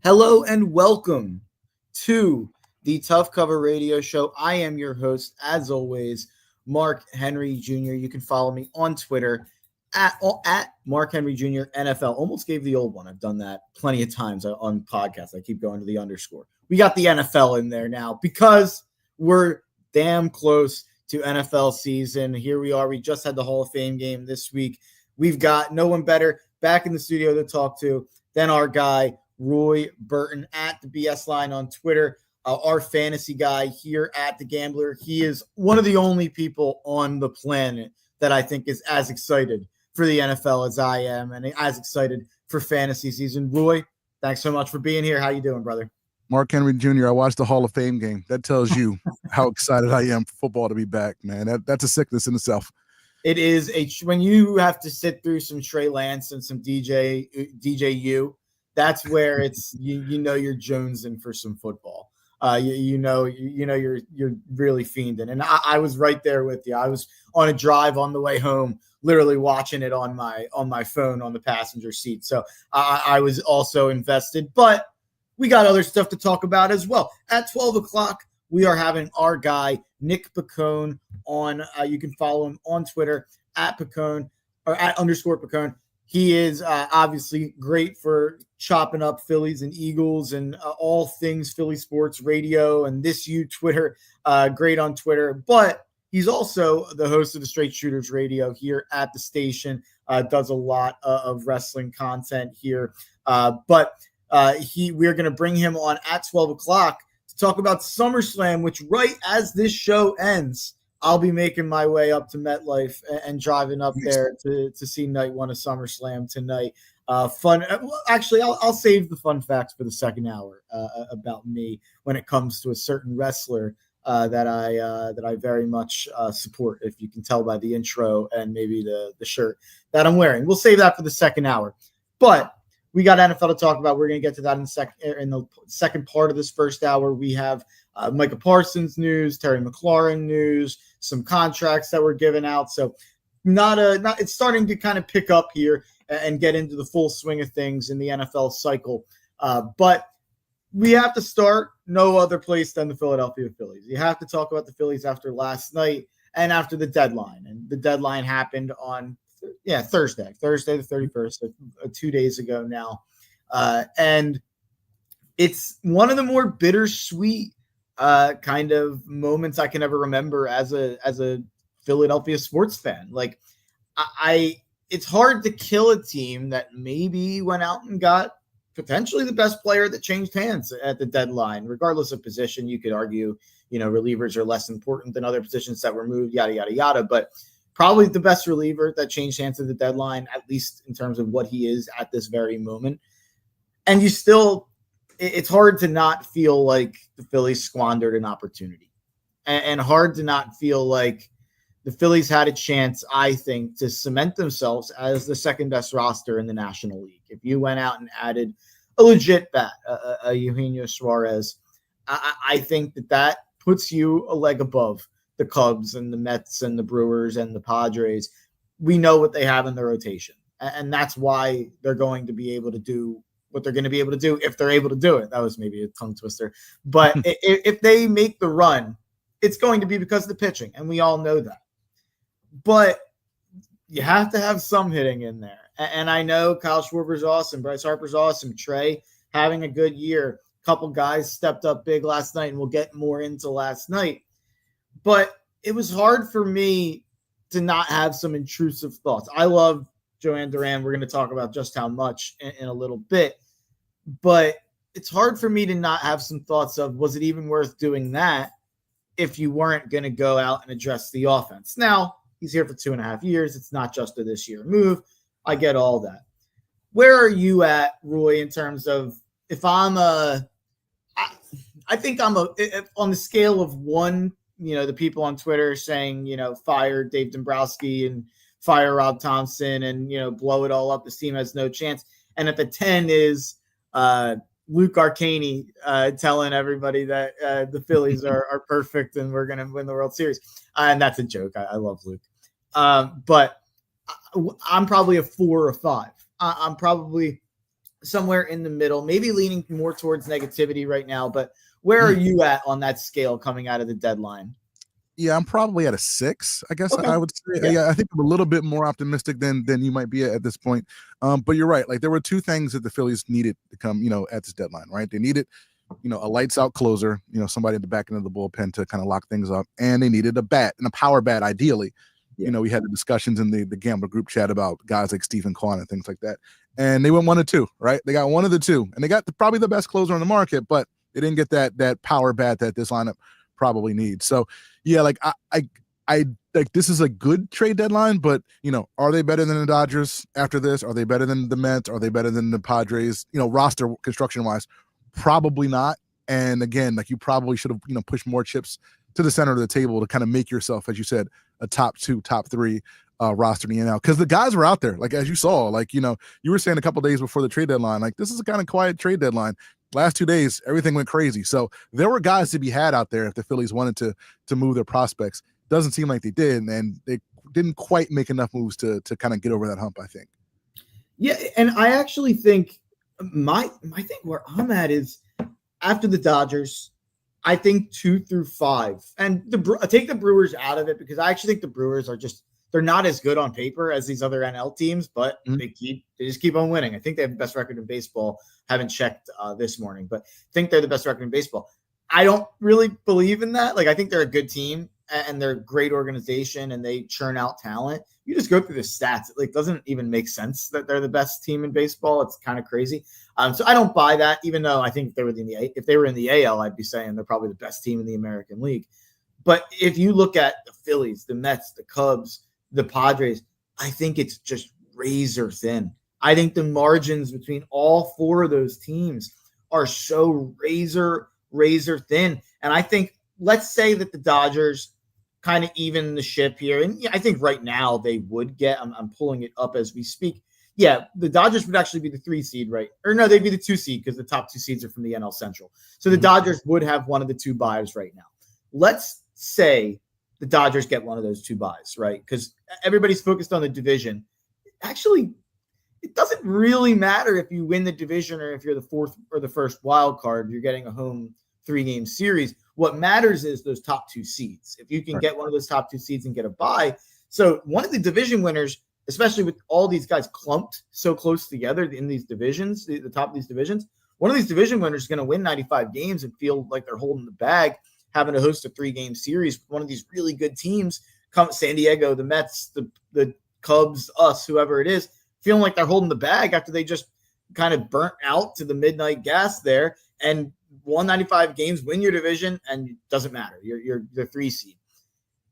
Hello and welcome to the Tough Cover Radio Show. I am your host, as always, Mark Henry Jr. You can follow me on Twitter at Mark Henry Jr. NFL. Almost gave the old one. I've done that plenty of times on podcasts. I keep going to the underscore. We got the NFL in there now because we're damn close to NFL season. Here we are. We just had the Hall of Fame game this week. We've got no one better back in the studio to talk to than our guy, Roy Burton at the BS Line on Twitter, our fantasy guy here at The Gambler. He is one of the only people on the planet that I think is as excited for the NFL as I am and as excited for fantasy season. Roy, thanks so much for being here. How you doing, brother? Mark Henry Jr., I watched the Hall of Fame game. That tells you how excited I am for football to be back, man. That's a sickness in itself. It is when you have to sit through some Trey Lance and some DJU. That's where it's you know you're jonesing for some football. You know you're really fiending, and I was right there with you. I was on a drive on the way home, literally watching it on my phone on the passenger seat. So I was also invested, but we got other stuff to talk about as well. At 12 o'clock, we are having our guy Nick Piccone on. You can follow him on Twitter at Piccone or at _Piccone. He is obviously great for chopping up Phillies and Eagles and all things Philly sports radio and this Twitter. Great on Twitter, but he's also the host of the Straight Shooters Radio here at the station. Does a lot of wrestling content here, but we're going to bring him on at 12 o'clock to talk about SummerSlam, which right as this show ends, I'll be making my way up to MetLife and driving up there to see night one of SummerSlam tonight. Fun. Actually, I'll save the fun facts for the second hour about me when it comes to a certain wrestler that I very much support. If you can tell by the intro and maybe the shirt that I'm wearing, we'll save that for the second hour. But we got NFL to talk about. We're going to get to that in the second part of this first hour. We have Micah Parsons news, Terry McLaurin news, some contracts that were given out. So it's starting to kind of pick up here and get into the full swing of things in the NFL cycle. But we have to start no other place than the Philadelphia Phillies. You have to talk about the Phillies after last night and after the deadline. And the deadline happened on Thursday the 31st, 2 days ago now. And it's one of the more bittersweet kind of moments I can ever remember as a Philadelphia sports fan. Like it's hard to kill a team that maybe went out and got potentially the best player that changed hands at the deadline, regardless of position. You could argue, relievers are less important than other positions that were moved, yada, yada, yada. But probably the best reliever that changed hands at the deadline, at least in terms of what he is at this very moment. And it's hard to not feel like the Phillies squandered an opportunity and hard to not feel like the Phillies had a chance, I think, to cement themselves as the second best roster in the National League. If you went out and added a legit bat, a Eugenio Suarez, I think that puts you a leg above the Cubs and the Mets and the Brewers and the Padres. We know what they have in the rotation, and that's why they're going to be able to do what they're going to be able to do if they're able to do it. That was maybe a tongue twister, but if they make the run, it's going to be because of the pitching, and we all know that. But you have to have some hitting in there, and I know Kyle Schwarber's awesome, Bryce Harper's awesome, Trey having a good year. A couple guys stepped up big last night, and we'll get more into last night. But it was hard for me to not have some intrusive thoughts. I love Joanne Duran. We're going to talk about just how much in a little bit. But it's hard for me to not have some thoughts of, was it even worth doing that if you weren't going to go out and address the offense? Now, he's here for 2.5 years. It's not just a this year move. I get all that. Where are you at, Roy, in terms of if I'm I think I'm on the scale of one, the people on Twitter saying, fire Dave Dombrowski and fire Rob Thompson and, blow it all up. This team has no chance. And at the 10 is Luke Arcani telling everybody that the Phillies are perfect and we're going to win the World Series. And that's a joke. I love Luke. But I'm probably a 4 or 5. I'm probably somewhere in the middle, maybe leaning more towards negativity right now. But where are you at on that scale coming out of the deadline? Yeah, I'm probably at a 6, I guess Okay. I would say. Yeah, I think I'm a little bit more optimistic than you might be at this point. But you're right. Like, there were two things that the Phillies needed to come, at this deadline, right? They needed, a lights out closer, somebody at the back end of the bullpen to kind of lock things up. And they needed a bat, and a power bat, ideally. Yeah. We had the discussions in the Gambler group chat about guys like Stephen Kwan and things like that. And they went 1 or 2, right? They got one of the two. And they got probably the best closer on the market, but they didn't get that power bat that this lineup probably needs. So, yeah, like I like, this is a good trade deadline, but are they better than the Dodgers after this? Are they better than the Mets? Are they better than the Padres? Roster construction wise, probably not. And again, like, you probably should have pushed more chips to the center of the table to kind of make yourself, as you said, a top 2, top 3 roster in the NL, because the guys were out there. Like, as you saw, like, you were saying a couple days before the trade deadline, like, this is a kind of quiet trade deadline. Last 2 days, everything went crazy. So there were guys to be had out there if the Phillies wanted to move their prospects. Doesn't seem like they did, and they didn't quite make enough moves to kind of get over that hump, I think. Yeah, and I actually think my thing where I'm at is, after the Dodgers, I think 2 through 5, and take the Brewers out of it, because I actually think the Brewers are they're not as good on paper as these other NL teams, but they just keep on winning. I think they have the best record in baseball. Haven't checked this morning, but think they're the best record in baseball. I don't really believe in that. Like, I think they're a good team and they're a great organization and they churn out talent. You just go through the stats. It doesn't even make sense that they're the best team in baseball. It's kind of crazy. So I don't buy that, even though I think if they were in the AL, I'd be saying they're probably the best team in the American League. But if you look at the Phillies, the Mets, the Cubs, the Padres, I think it's just razor thin. I think the margins between all 4 of those teams are so razor thin. And I think, let's say that the Dodgers kind of even the ship here. And yeah, I think right now they would get, I'm pulling it up as we speak. Yeah, the Dodgers would actually be the 3 seed, right? Or no, they'd be the 2 seed, because the top 2 seeds are from the NL Central. So the Dodgers would have one of the 2 buys right now. Let's say the Dodgers get one of those 2 buys, right? Because everybody's focused on the division. Actually, it doesn't really matter if you win the division or if you're the 4th or the 1st wild card. You're getting a home 3-game series. What matters is those top 2 seeds. If you can get one of those top 2 seeds and get a bye. So one of the division winners, especially with all these guys clumped so close together in these divisions, the top of these divisions, one of these division winners is going to win 95 games and feel like they're holding the bag, having to host a 3-game series with one of these really good teams, San Diego, the Mets, the Cubs, us, whoever it is, feeling like they're holding the bag after they just kind of burnt out to the midnight gas there and won 95 games, win your division, and it doesn't matter. You're the 3 seed.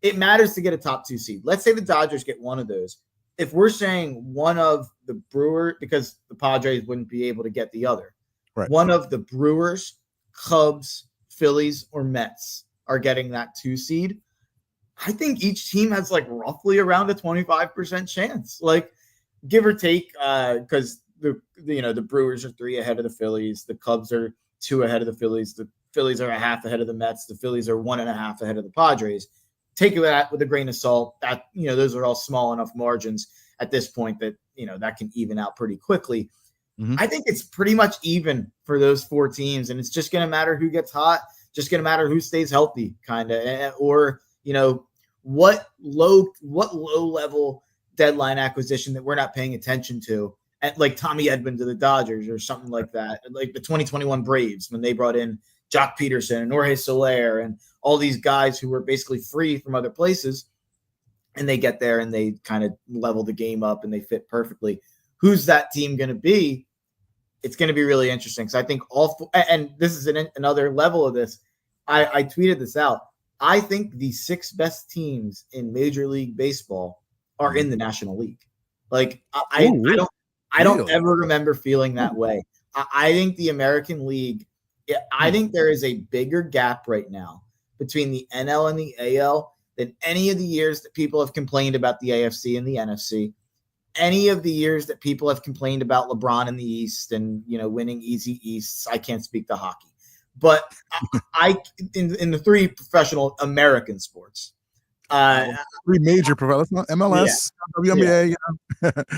It matters to get a top 2 seed. Let's say the Dodgers get one of those. If we're saying one of the Brewers, because the Padres wouldn't be able to get the other, right, one of the Brewers, Cubs, Phillies, or Mets are getting that 2 seed, I think each team has like roughly around a 25% chance, like give or take, because the Brewers are 3 ahead of the Phillies, the Cubs are 2 ahead of the Phillies, the Phillies are a half ahead of the Mets, the Phillies are 1.5 ahead of the Padres. Take that with a grain of salt. That those are all small enough margins at this point that that can even out pretty quickly. I think it's pretty much even for those 4 teams, and it's just going to matter who gets hot, just going to matter who stays healthy, kind of, or what low level deadline acquisition that we're not paying attention to, at like Tommy Edman to the Dodgers or something like that, like the 2021 Braves when they brought in Jock Peterson and Jorge Soler and all these guys who were basically free from other places, and they get there and they kind of level the game up and they fit perfectly. Who's that team going to be? It's going to be really interesting. So I think and this is another level of this. I tweeted this out. I think the 6 best teams in Major League Baseball are in the National League. Like I don't ever remember feeling that way. I think the American League, I think there is a bigger gap right now between the NL and the AL than any of the years that people have complained about the AFC and the NFC, any of the years that people have complained about LeBron in the East and, winning easy Easts. I can't speak to hockey, but in the 3 professional American sports, 3 major professional, MLS, WNBA.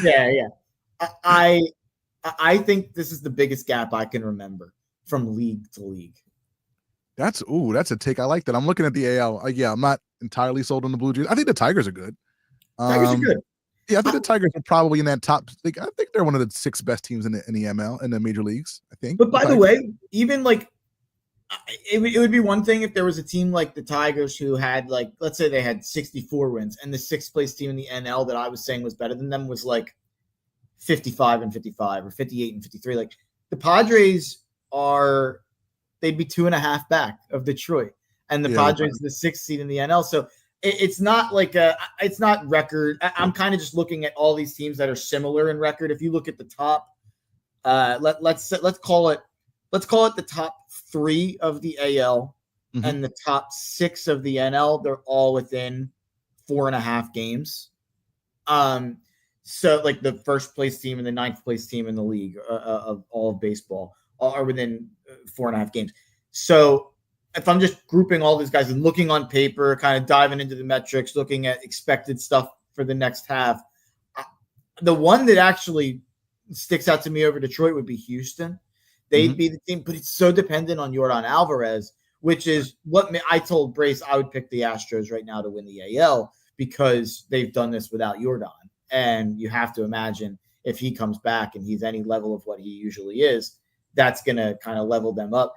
Yeah. I think this is the biggest gap I can remember from league to league. That's a take. I like that. I'm looking at the AL. Yeah, I'm not entirely sold on the Blue Jays. I think the Tigers are good. Tigers are good. Yeah, I think the Tigers are probably in that top. Like, I think they're one of the 6 best teams in the ML in the major leagues. I think. But by the way, even like it would be one thing if there was a team like the Tigers who had like, let's say they had 64 wins, and the 6th place team in the NL that I was saying was better than them was like 55 and 55 or 58 and 53. Like the Padres they'd be 2.5 back of Detroit, and the Padres the 6th seed in the NL. So it's not like it's not record. I'm kind of just looking at all these teams that are similar in record. If you look at the top, let's call it the top 3 of the AL and the top 6 of the NL. They're all within 4.5 games. So like the 1st place team and the 9th place team in the league of all of baseball are within 4.5 games. So if I'm just grouping all these guys and looking on paper, kind of diving into the metrics, looking at expected stuff for the next half, the one that actually sticks out to me over Detroit would be Houston. They'd be the team, but it's so dependent on Yordan Alvarez, which is what I told Brace I would pick the Astros right now to win the AL because they've done this without Yordan. And you have to imagine if he comes back and he's any level of what he usually is, that's going to kind of level them up.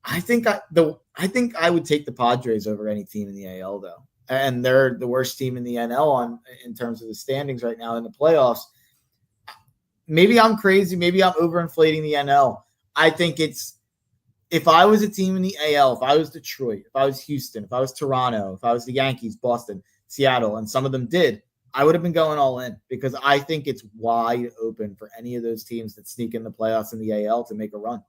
I think I would take the Padres over any team in the AL though, and they're the worst team in the NL in terms of the standings right now in the playoffs. Maybe I'm crazy. Maybe I'm overinflating the NL. I think if I was a team in the AL, if I was Detroit, if I was Houston, if I was Toronto, if I was the Yankees, Boston, Seattle, and some of them did, I would have been going all in because I think it's wide open for any of those teams that sneak in the playoffs in the AL to make a run.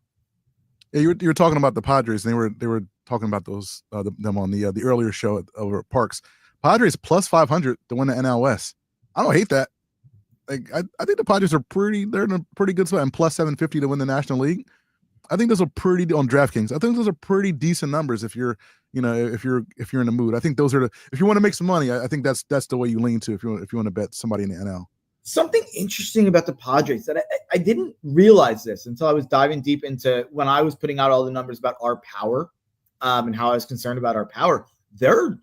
Yeah, you were talking about the Padres, and they were talking about those them on the earlier show over at Parks. Padres plus 500 to win the NL West. I don't hate that. Like I think the Padres they're in a pretty good spot, and plus 750 to win the National League. I think those are pretty on DraftKings. I think those are pretty decent numbers if you're in the mood. I think those are if you want to make some money. I think that's the way you lean to if you want to bet somebody in the NL. Something interesting about the Padres that I didn't realize this until I was diving deep into when I was putting out all the numbers about our power and how I was concerned about our power. They're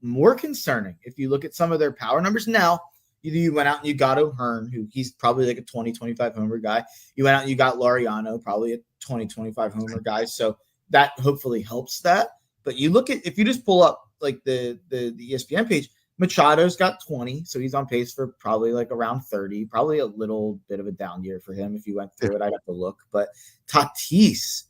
more concerning if you look at some of their power numbers now. You went out and you got O'Hearn, who he's probably like a 20, 25 homer guy. You went out and you got Laureano, probably a 20, 25 homer guy. So that hopefully helps that. But you look at, if you just pull up like the ESPN page, Machado's got 20. So he's on pace for probably like around 30, probably a little bit of a down year for him. If you went through it, I'd have to look. But Tatis,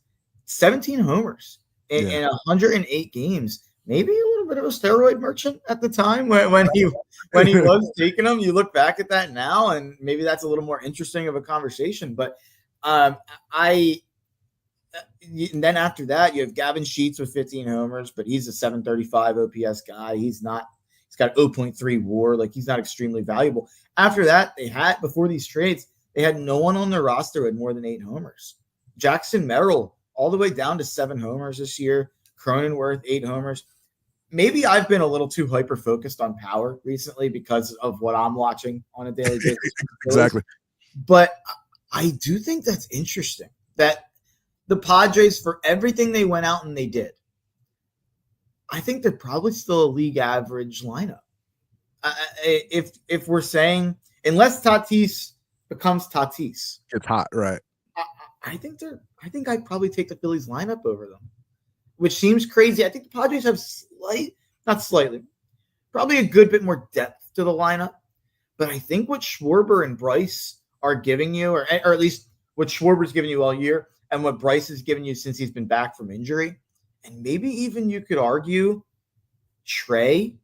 17 homers in 108 games. Maybe a little bit of a steroid merchant at the time when he was taking them. You look back at that now, and maybe that's a little more interesting of a conversation. But and then after that, you have Gavin Sheets with 15 homers, but he's a 735 OPS guy. He's got 0.3 WAR. Like he's not extremely valuable. After that, before these trades, they had no one on their roster with more than 8 homers. Jackson Merrill all the way down to 7 homers this year. Cronenworth 8 homers. Maybe I've been a little too hyper-focused on power recently because of what I'm watching on a daily basis. Exactly. But I do think that's interesting that the Padres, for everything they went out and they did, I think they're probably still a league average lineup. If we're saying, unless Tatis becomes Tatis. It's hot, right? I think I'd probably take the Phillies lineup over them, which seems crazy. I think the Padres have probably a good bit more depth to the lineup. But I think what Schwarber and Bryce are giving you, or at least what Schwarber's giving you all year, and what Bryce has given you since he's been back from injury, and maybe even you could argue Trey,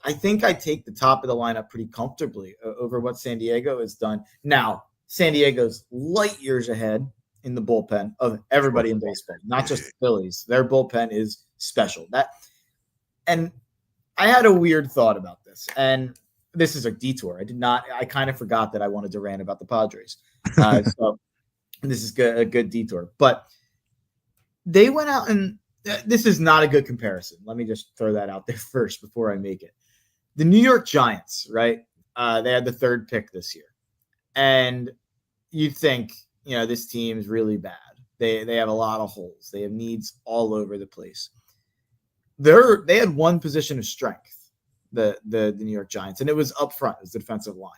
I think I'd take the top of the lineup pretty comfortably over what San Diego has done. Now, San Diego's light years ahead in the bullpen of everybody in baseball, not just the Phillies. Their bullpen is special. And I had a weird thought about this, and this is a detour. I kind of forgot that I wanted to rant about the Padres. So this is a good detour. But they went out, and this is not a good comparison. Let me just throw that out there first before I make it. The New York Giants, right? They had the 3rd pick this year. And you'd think, this team's really bad. They have a lot of holes. They have needs all over the place. They had one position of strength, the New York Giants, and it was up front. It was the defensive line.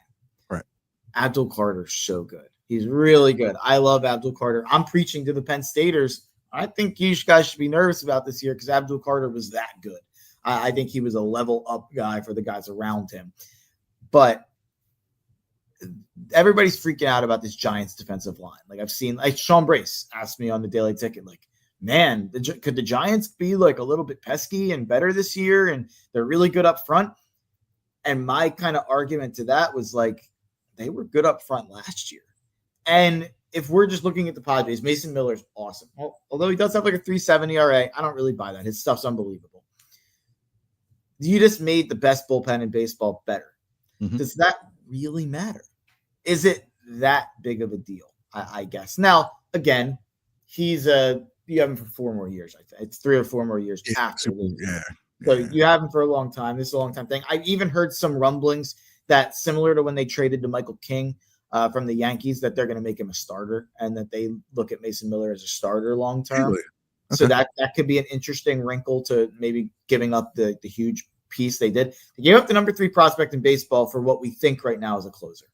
Right. Abdul Carter's so good. He's really good. I love Abdul Carter. I'm preaching to the Penn Staters. I think you guys should be nervous about this year because Abdul Carter was that good. I think he was a level up guy for the guys around him. But everybody's freaking out about this Giants defensive line. Like I've seen, like Sean Brace asked me on the Daily Ticket, like, man, could the Giants be like a little bit pesky and better this year? And they're really good up front. And my kind of argument to that was like, they were good up front last year. And if we're just looking at the Padres, Mason Miller's awesome. Well, although he does have like a 3.7 ERA, I don't really buy that. His stuff's unbelievable. You just made the best bullpen in baseball better. Mm-hmm. Does that really matter? Is it that big of a deal? I guess. Now, again, you have him for 4 more years. I think it's 3 or 4 more years after. So you have him for a long time. This is a long time thing. I've even heard some rumblings that similar to when they traded to Michael King from the Yankees, that they're going to make him a starter and that they look at Mason Miller as a starter long term. Really? Okay. So that could be an interesting wrinkle to maybe giving up the huge piece they did. They gave up the number 3 prospect in baseball for what we think right now is a closer.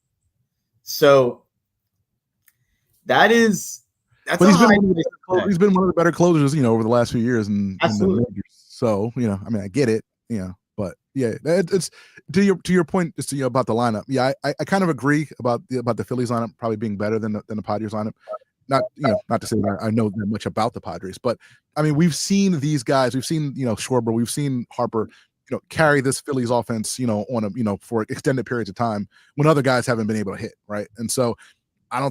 So that's but he's been one of the better closers, over the last few years in the majors. So, I get it, but yeah, it's to your point, just about the lineup. Yeah, I kind of agree about the Phillies lineup probably being better than the Padres lineup. Not to say that I know that much about the Padres, but I mean, we've seen these guys, we've seen, Schwarber, we've seen Harper, carry this Phillies offense, on a, for extended periods of time when other guys haven't been able to hit. Right. And so I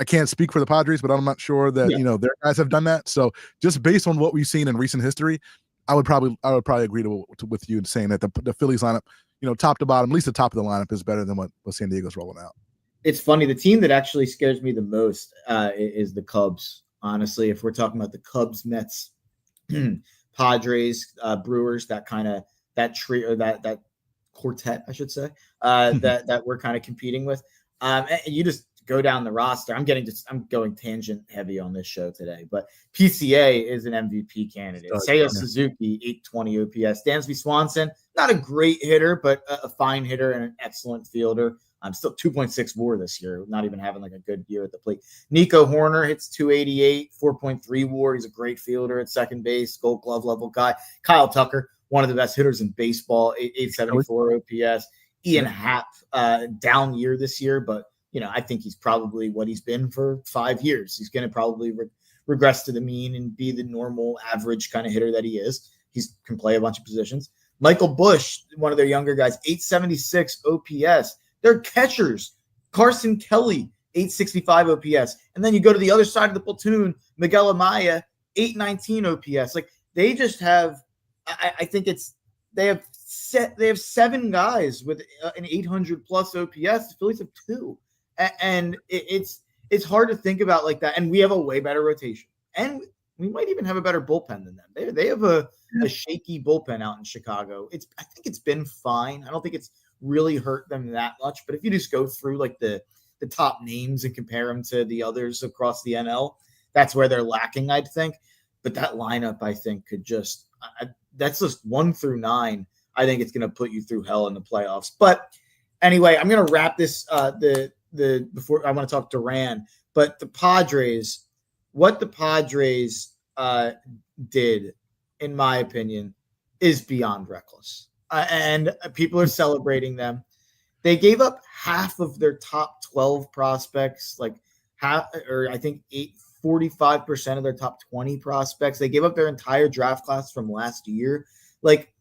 can't speak for the Padres, but I'm not sure that, their guys have done that. So just based on what we've seen in recent history, I would probably agree with you in saying that the Phillies lineup, top to bottom, at least the top of the lineup is better than what San Diego's rolling out. It's funny. The team that actually scares me the most is the Cubs. Honestly, if we're talking about the Cubs, Mets, Padres, Brewers, that tree or that quartet, I should say, that we're kind of competing with. And you just go down the roster. I'm going tangent heavy on this show today, but PCA is an MVP candidate. Seiya Suzuki, 820 OPS. Dansby Swanson, not a great hitter, but a fine hitter and an excellent fielder. I'm still 2.6 WAR this year, not even having like a good year at the plate. Nico Horner hits 288, 4.3 WAR. He's a great fielder at second base, Gold Glove level guy. Kyle Tucker, one of the best hitters in baseball, 874 OPS. Ian Happ, down year this year, but I think he's probably what he's been for 5 years. He's going to probably regress to the mean and be the normal average kind of hitter that he is. He can play a bunch of positions. Michael Busch, one of their younger guys, 876 OPS. They're catchers. Carson Kelly, 865 OPS. And then you go to the other side of the platoon, Miguel Amaya, 819 OPS. Like they just have, I think they have 7 guys with an 800 plus OPS. The Phillies have 2. And it's hard to think about like that. And we have a way better rotation. And we might even have a better bullpen than them. They have a shaky bullpen out in Chicago. I think it's been fine. I don't think it's really hurt them that much. But if you just go through like the top names and compare them to the others across the NL, that's where they're lacking, I'd think. But that lineup, I think, could just that's just 1 through 9. I think it's going to put you through hell in the playoffs. But anyway, I'm going to wrap this before I want to talk Duran, but the Padres, what the Padres did, in my opinion, is beyond reckless. And people are celebrating them. They gave up half of their top 12 prospects, like half, or I think 45% of their top 20 prospects. They gave up their entire draft class from last year. Like,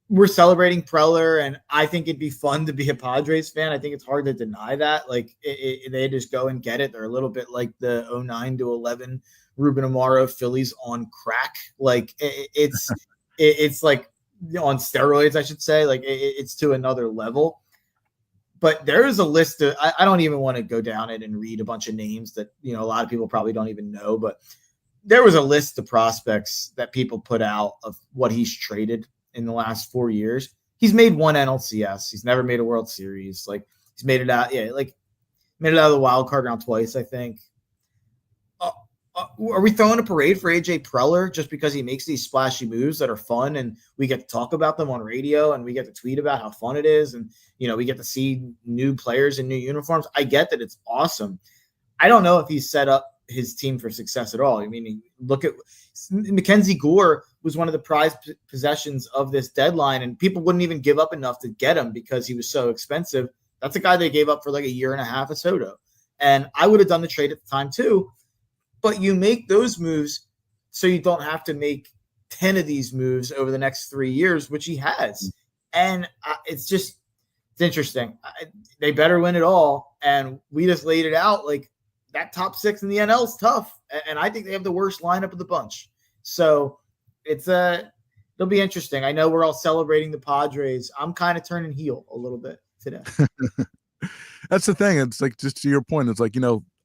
we're celebrating Preller, and I think it'd be fun to be a Padres fan. I think it's hard to deny that. Like, they just go and get it. They're a little bit like the 09 to 11 Ruben Amaro Phillies on crack. Like, it's like on steroids, I should say. Like, it's to another level. But there is a list of, I don't even want to go down it and read a bunch of names that, a lot of people probably don't even know, but there was a list of prospects that people put out of what he's traded in the last 4 years. He's made 1 NLCS. He's never made a World Series. Like, he's made it out. Yeah. Like, Made it out of the wild card round twice, I think. Are we throwing a parade for AJ Preller just because he makes these splashy moves that are fun and we get to talk about them on radio and we get to tweet about how fun it is and we get to see new players in new uniforms? I get that it's awesome. I don't know if he's set up his team for success at all. I mean, look at Mackenzie Gore was one of the prized possessions of this deadline, and people wouldn't even give up enough to get him because he was so expensive. That's a guy they gave up for like a year and a half of Soto. And I would have done the trade at the time too. But you make those moves so you don't have to make 10 of these moves over the next 3 years, which he has. And it's interesting. They better win it all. And we just laid it out like that top 6 in the NL is tough. And I think they have the worst lineup of the bunch. So it'll be interesting. I know we're all celebrating the Padres. I'm kind of turning heel a little bit today. That's the thing. It's like, just to your point, it's like,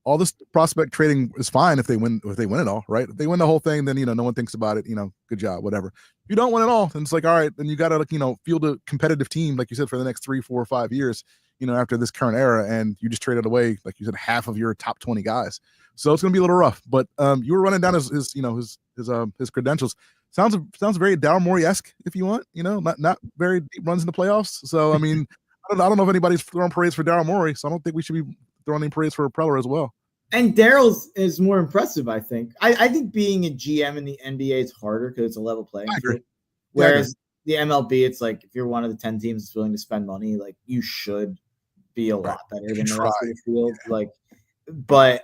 all this prospect trading is fine if they win it all, right? If they win the whole thing, then no one thinks about it, good job, whatever. If you don't win it all, then it's like, all right, then you gotta field a competitive team, like you said, for the next 3, 4, 5 years, after this current era, and you just traded away, like you said, half of your top 20 guys. So it's gonna be a little rough. But you were running down his credentials. Sounds very Daryl Morey-esque, if you want, not very deep runs in the playoffs. So I mean, I don't know if anybody's throwing parades for Daryl Morey, so I don't think we should be throwing any praise for Preller as well. And Daryl's is more impressive, I think. I think being a GM in the NBA is harder because it's a level playing field. Whereas the MLB, it's like if you're one of the 10 teams that's willing to spend money, like you should be a lot better than the rest of the field. Like, but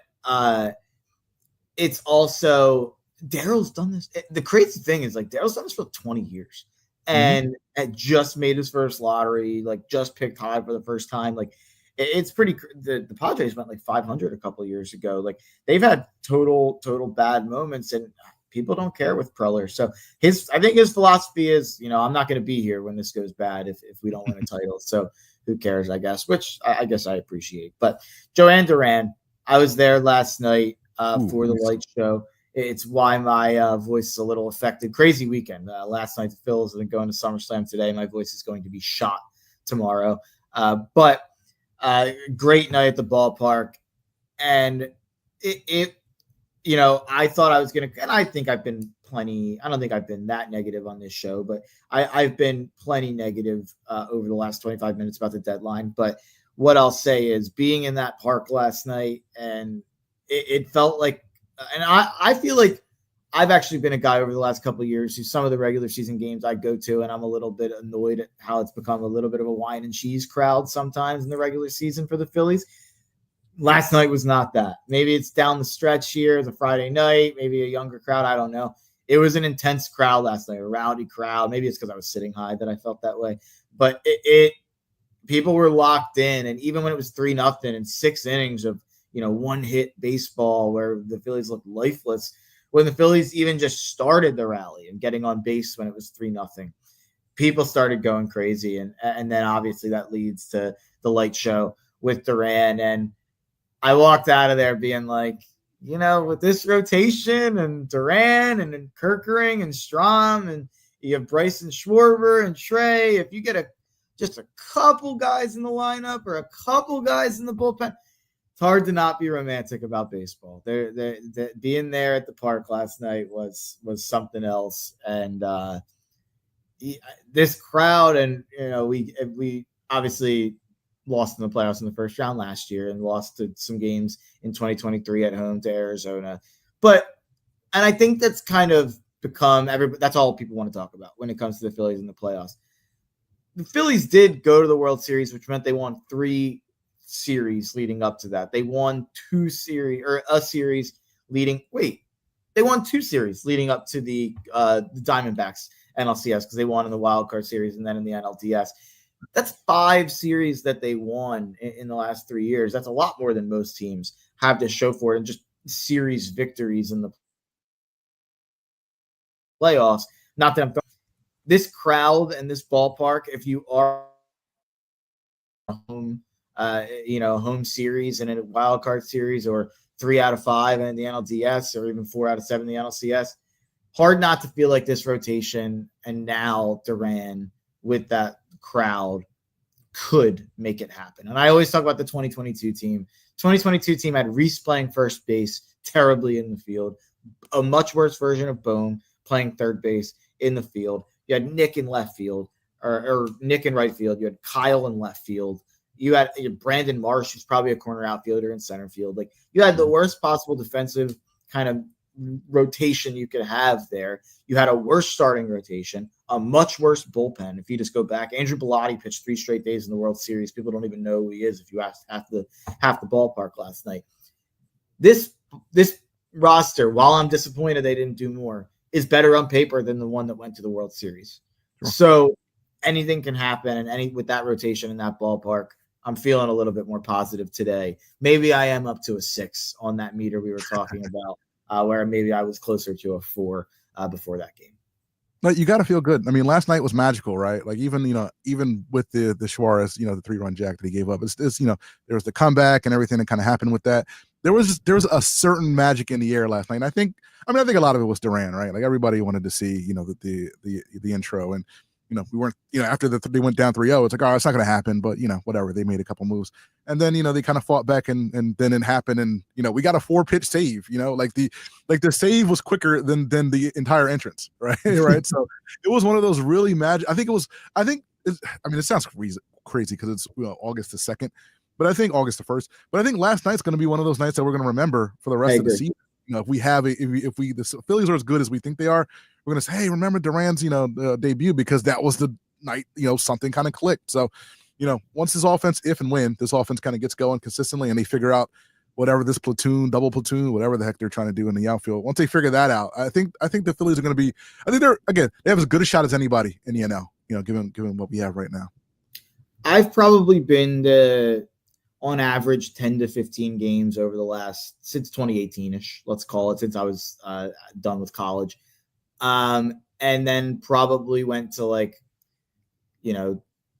it's also Daryl's done this. The crazy thing is like Daryl's done this for 20 years and just made his first lottery, like just picked high for the first time. Like, it's pretty. The Padres went like 500 a couple of years ago. Like they've had total bad moments, and people don't care with Preller. So I think his philosophy is, I'm not going to be here when this goes bad if we don't win a title. So who cares? I guess, which I guess I appreciate. But Joanne Duran, I was there last night for the light show. It's why my voice is a little affected. Crazy weekend. Last night the Phils and going to SummerSlam today. My voice is going to be shot tomorrow. But great night at the ballpark, and it I thought I was gonna, and I think I've been plenty. I don't think I've been that negative on this show, but I've been plenty negative over the last 25 minutes about the deadline. But what I'll say is being in that park last night, and it felt like, and I feel like I've actually been a guy over the last couple of years who some of the regular season games I go to, and I'm a little bit annoyed at how it's become a little bit of a wine and cheese crowd sometimes in the regular season for the Phillies. Last night was not that. Maybe it's down the stretch here, it's a Friday night, maybe a younger crowd. I don't know. It was an intense crowd last night, a rowdy crowd. Maybe it's because I was sitting high that I felt that way. But people were locked in, and even when it was 3-0 and 6 innings of one hit baseball where the Phillies looked lifeless. When the Phillies even just started the rally and getting on base when it was 3-0, people started going crazy. And then obviously that leads to the light show with Duran. And I walked out of there being like, with this rotation and Duran and Kerkering and Strom, and you have Bryson Schwarber and Trey, if you get just a couple guys in the lineup or a couple guys in the bullpen, it's hard to not be romantic about baseball. Being there at the park last night was something else, and this crowd, and we obviously lost in the playoffs in the first round last year, and lost to some games in 2023 at home to Arizona. And I think that's kind of become that's all people want to talk about when it comes to the Phillies in the playoffs. The Phillies did go to the World Series, which meant they won 3 series leading up to that. They won 2 series or a series leading. They won 2 series leading up to the Diamondbacks NLCS because they won in the wild card series and then in the NLDS. That's 5 series that they won in the last 3 years. That's a lot more than most teams have to show for it, and just series victories in the playoffs. Not that this crowd and this ballpark, if you are home series and in a wild card series, or 3 out of 5 in the NLDS, or even 4 out of 7 in the NLCS, hard not to feel like this rotation and now Duran with that crowd could make it happen. And I always talk about the 2022 team. 2022 team had Reese playing first base terribly in the field, a much worse version of Bohm playing third base in the field. You had Nick in left field, or Nick in right field. You had Kyle in left field. You had Brandon Marsh, who's probably a corner outfielder in center field. Like, you had the worst possible defensive kind of rotation you could have there. You had a worse starting rotation, a much worse bullpen. If you just go back, Andrew Bellotti pitched 3 straight days in the World Series. People don't even know who he is if you ask half the ballpark last night. This roster, while I'm disappointed they didn't do more, is better on paper than the one that went to the World Series. Sure. So anything can happen, and with that rotation in that ballpark, I'm feeling a little bit more positive today. Maybe I am up to a 6 on that meter we were talking about, where maybe I was closer to a 4 before that game. But you got to feel good. I mean, last night was magical, right? Like, even with the Suarez, the 3-run jack that he gave up, it's there was the comeback and everything that kind of happened with that. There was a certain magic in the air last night. And I think a lot of it was Duran, right? Like, everybody wanted to see, the intro, and we weren't, after they went down 3-0, it's like, oh, it's not going to happen, but whatever. They made a couple moves, and then they kind of fought back, and then it happened, and we got a 4-pitch save. Like the save was quicker than the entire entrance, right? Right. So it was one of those really magic. It sounds crazy because it's August the 2nd, but I think August the 1st. But I think last night's going to be one of those nights that we're going to remember for the rest of the season. If the Phillies are as good as we think they are, we're going to say, hey, remember Duran's, debut, because that was the night, something kind of clicked. So, once this offense, if and when this offense kind of gets going consistently and they figure out whatever this double platoon, whatever the heck they're trying to do in the outfield, once they figure that out, I think the Phillies are going to be, they have as good a shot as anybody in the NL, given what we have right now. I've probably been to, on average, 10 to 15 games over the since 2018-ish, let's call it, since I was done with college. And then probably went to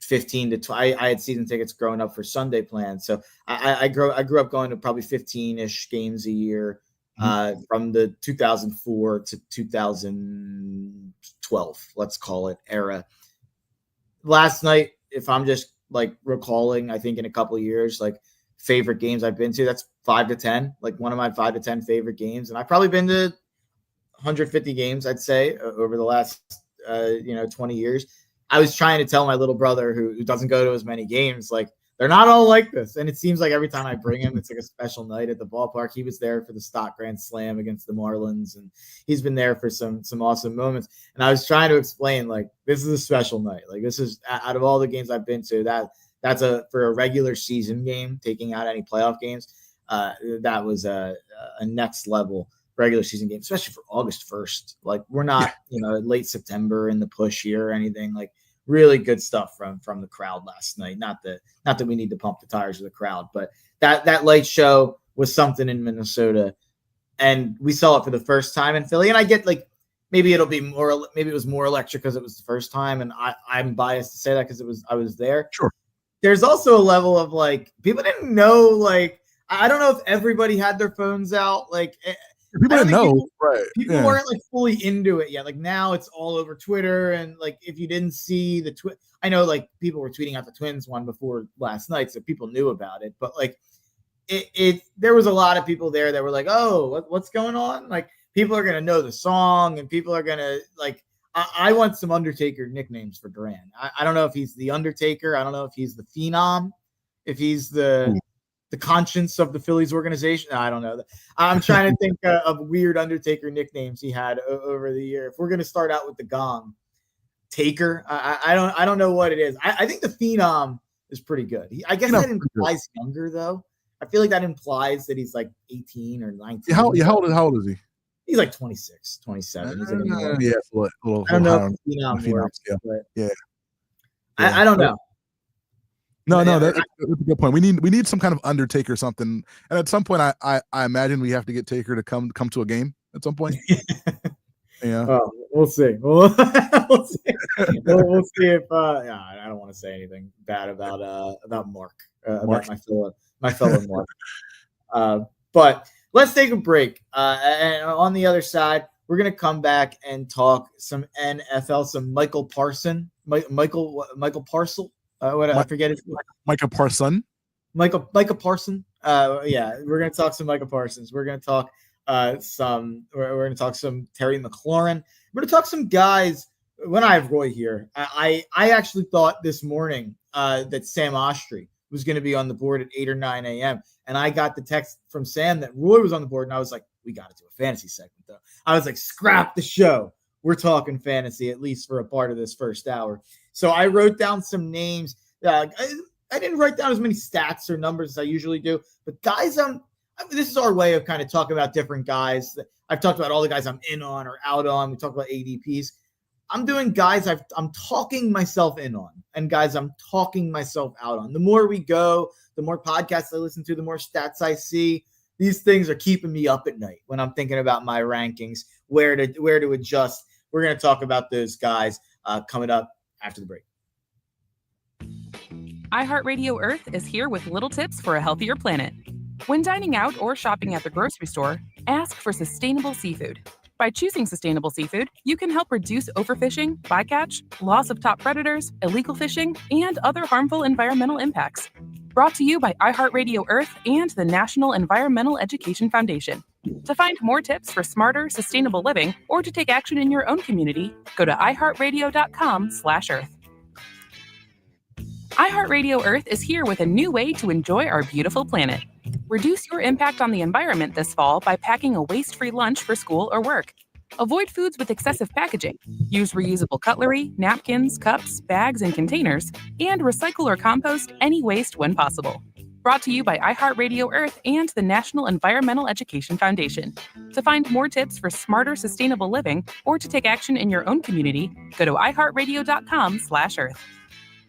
15 to 20. I had season tickets growing up for Sunday plans. So I grew up going to probably 15-ish games a year from the 2004 to 2012, let's call it, era. Last night, if I'm just recalling, I think in a couple of years, favorite games I've been to, that's 5 to 10, one of my 5 to 10 favorite games. And I've probably been to 150 games, I'd say, over the last 20 years. I was trying to tell my little brother who doesn't go to as many games, they're not all like this. And it seems like every time I bring him, it's a special night at the ballpark. He was there for the Stock Grand Slam against the Marlins, and he's been there for some awesome moments. And I was trying to explain, this is a special night. This is, out of all the games I've been to, that's for a regular season game, taking out any playoff games. That was a next level regular season game, especially for August 1st. We're not, late September in the push here or anything. Really good stuff from the crowd last night. Not that we need to pump the tires of the crowd, but that light show was something in Minnesota, and we saw it for the first time in Philly. And I get maybe it was more electric because it was the first time, and I'm biased to say that because I was there. Sure. There's also a level of people didn't know. I don't know if everybody had their phones out. People didn't know, right? People weren't fully into it yet. Now it's all over Twitter, and if you didn't see the tweet, I know people were tweeting out the Twins one before last night, so people knew about it. But there was a lot of people there that were oh, what's going on? People are gonna know the song, and people are gonna I want some Undertaker nicknames for Duran. I don't know if he's the Undertaker. I don't know if he's the Phenom, if he's the conscience of the Phillies organization. I don't know. I'm trying to think of weird Undertaker nicknames he had over the year. If we're going to start out with the Gong, Taker, I don't know what it is. I think the Phenom is pretty good. I guess that implies younger, though. I feel like that implies that he's 18 or 19. How old is he? He's 26, 27. He's yeah, a little I don't know if Phenom works, but yeah. I don't know. No, that's a good point. We need some kind of Undertaker something, and at some point, I imagine we have to get Taker to come to a game at some point. Yeah. Oh, we'll see. We'll see. We'll see if. I don't want to say anything bad about Mark, about my fellow Mark. But let's take a break. And on the other side, we're gonna come back and talk some NFL, some Michael Parson, Michael Parcel. I forget his Micah Parson. Micah Parson. Yeah, we're gonna talk some Micah Parsons. We're gonna talk some Terry McLaurin. We're gonna talk some guys. When I have Roy here, I actually thought this morning that Sam Ostry was going to be on the board at 8 or 9 a.m. And I got the text from Sam that Roy was on the board, and I was like, we got to do a fantasy segment, though. I was like, scrap the show. We're talking fantasy, at least for a part of this first hour. So I wrote down some names. I didn't write down as many stats or numbers as I usually do, but guys, this is our way of kind of talking about different guys. I've talked about all the guys I'm in on or out on. We talk about ADPs. I'm doing guys I'm talking myself in on, and guys I'm talking myself out on. The more we go, the more podcasts I listen to, the more stats I see. These things are keeping me up at night when I'm thinking about my rankings, where to adjust. We're going to talk about those guys coming up after the break. iHeartRadio Earth is here with little tips for a healthier planet. When dining out or shopping at the grocery store, ask for sustainable seafood. By choosing sustainable seafood, you can help reduce overfishing, bycatch, loss of top predators, illegal fishing, and other harmful environmental impacts. Brought to you by iHeartRadio Earth and the National Environmental Education Foundation. To find more tips for smarter, sustainable living, or to take action in your own community, go to iHeartRadio.com/Earth. iHeartRadio Earth is here with a new way to enjoy our beautiful planet. Reduce your impact on the environment this fall by packing a waste-free lunch for school or work. Avoid foods with excessive packaging. Use reusable cutlery, napkins, cups, bags, and containers, and recycle or compost any waste when possible. Brought to you by iHeartRadio Earth and the National Environmental Education Foundation. To find more tips for smarter, sustainable living, or to take action in your own community, go to iHeartRadio.com/Earth.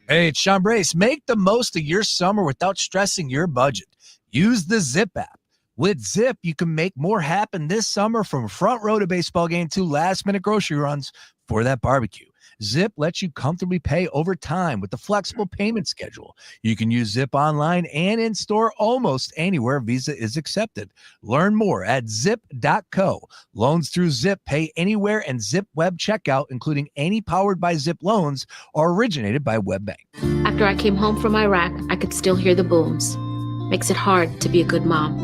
Hey, it's Sean Brace. Make the most of your summer without stressing your budget. Use the Zip app. With Zip, you can make more happen this summer, from front row to baseball game to last-minute grocery runs for that barbecue. Zip lets you comfortably pay over time with the flexible payment schedule. You can use Zip online and in-store almost anywhere Visa is accepted. Learn more at zip.co. Loans through Zip pay anywhere, and Zip web checkout, including any powered by Zip loans, are originated by WebBank. After I came home from Iraq, I could still hear the booms. Makes it hard to be a good mom.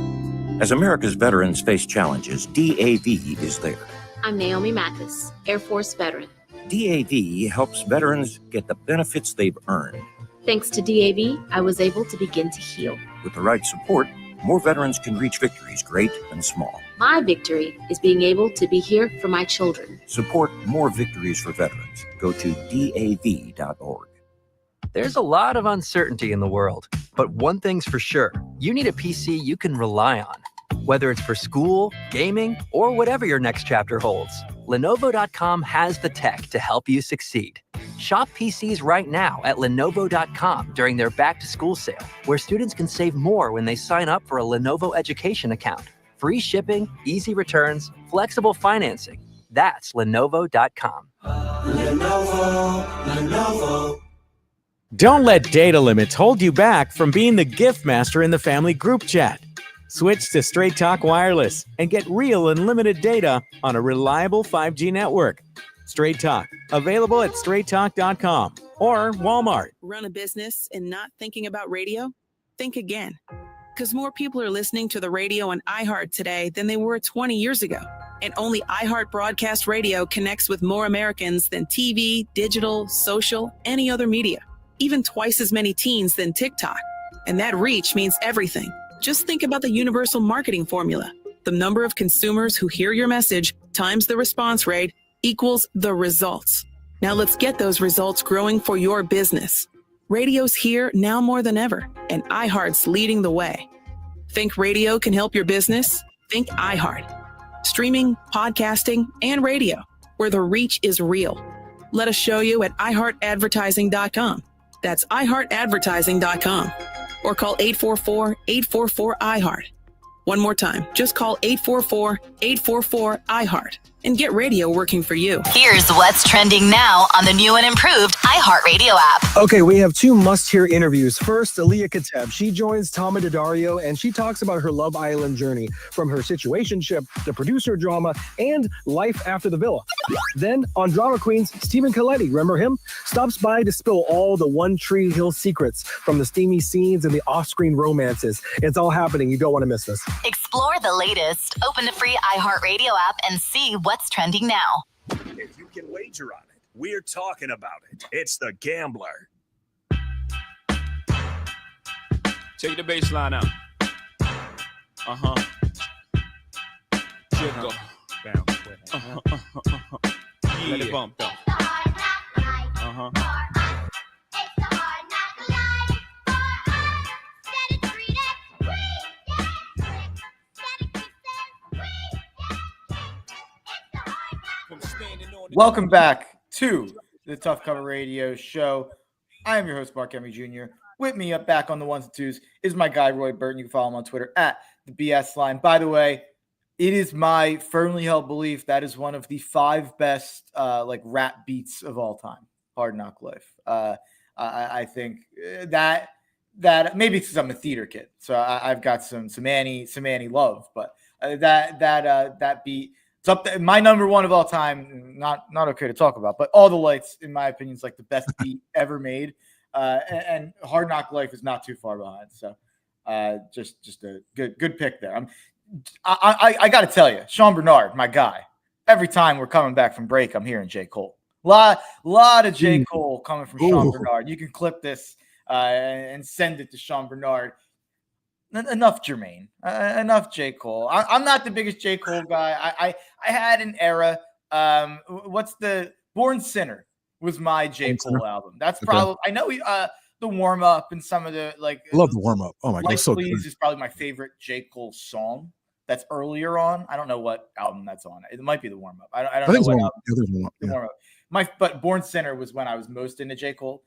As America's veterans face challenges, DAV is there. I'm Naomi Mathis, Air Force veteran. DAV helps veterans get the benefits they've earned. Thanks to DAV, I was able to begin to heal. With the right support, more veterans can reach victories, great and small. My victory is being able to be here for my children. Support more victories for veterans. Go to DAV.org. There's a lot of uncertainty in the world, but one thing's for sure, you need a PC you can rely on. Whether it's for school, gaming, or whatever your next chapter holds, Lenovo.com has the tech to help you succeed. Shop PCs right now at Lenovo.com during their back-to-school sale, where students can save more when they sign up for a Lenovo education account. Free shipping, easy returns, flexible financing. That's Lenovo.com. Lenovo. Don't let data limits hold you back from being the gift master in the family group chat. Switch to Straight Talk Wireless and get real unlimited data on a reliable 5G network. Straight Talk, available at straighttalk.com or Walmart. Run a business and not thinking about radio? Think again. Because more people are listening to the radio on iHeart today than they were 20 years ago. And only iHeart Broadcast Radio connects with more Americans than TV, digital, social, any other media. Even twice as many teens than TikTok. And that reach means everything. Just think about the universal marketing formula. The number of consumers who hear your message times the response rate equals the results. Now let's get those results growing for your business. Radio's here now more than ever, and iHeart's leading the way. Think radio can help your business? Think iHeart. Streaming, podcasting, and radio, where the reach is real. Let us show you at iHeartAdvertising.com. That's iHeartAdvertising.com. Or call 844-844-iHeart. One more time, just call 844-844-iHeart and get radio working for you. Here's what's trending now on the new and improved iHeartRadio app. Okay, we have two must-hear interviews. First, Aaliyah Kateb. She joins Tama Daddario, and she talks about her Love Island journey, from her situationship to producer drama and life after the villa. Then, on Drama Queens, Stephen Colletti, remember him? Stops by to spill all the One Tree Hill secrets, from the steamy scenes and the off-screen romances. It's all happening. You don't want to miss this. Explore the latest. Open the free iHeartRadio app and see what's trending now. If you can wager on it, we're talking about it. It's The Gambler. Take the bass line out. Jiggle. Yeah. Let it bump though. Welcome back to the Tough Cover Radio Show. I am your host, Mark Henry Jr. With me up back on the ones and twos is my guy, Roy Burton. You can follow him on Twitter at the BS Line. By the way, it is my firmly held belief that is one of the 5 best rap beats of all time. Hard Knock Life. I think that maybe it's because I'm a theater kid, so I've got some Annie love, but that beat. It's up there, my number one of all time. Not okay to talk about, but All the Lights, in my opinion, is like the best beat ever made. And Hard Knock Life is not too far behind. So just a good pick there. I got to tell you, Sean Bernard, my guy. Every time we're coming back from break, I'm hearing J. Cole. Lot of J. Cole coming from Sean Bernard. You can clip this and send it to Sean Bernard. Enough Jermaine, enough J. Cole. I'm not the biggest J. Cole guy. I had an era. What's the Born Sinner was my J. Cole album. That's probably I know the warm up and some of the I love the warm up. Oh my god, so Please good. is probably my favorite J. Cole song. That's earlier on. I don't know what album that's on. It might be the warm up. I don't know what album. The warm up. But Born Sinner was when I was most into J. Cole.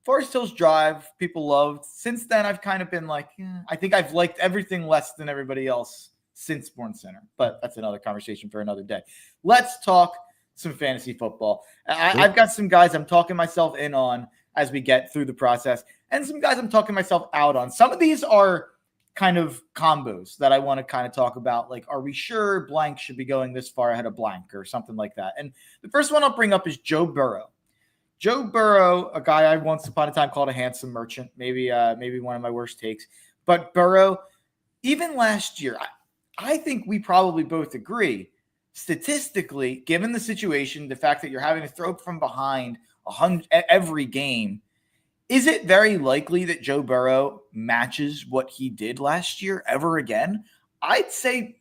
Forest Hills Drive, people loved. Since then, I've kind of been like, I think I've liked everything less than everybody else since Born Sinner. But that's another conversation for another day. Let's talk some fantasy football. I've got some guys I'm talking myself in on as we get through the process, and some guys I'm talking myself out on. Some of these are kind of combos that I want to kind of talk about. Like, are we sure blank should be going this far ahead of blank or something like that? And the first one I'll bring up is Joe Burrow. Joe Burrow, a guy I once upon a time called a handsome merchant, maybe one of my worst takes. But Burrow, even last year, I think we probably both agree, statistically, given the situation, the fact that you're having to throw from behind every game, is it very likely that Joe Burrow matches what he did last year ever again? I'd say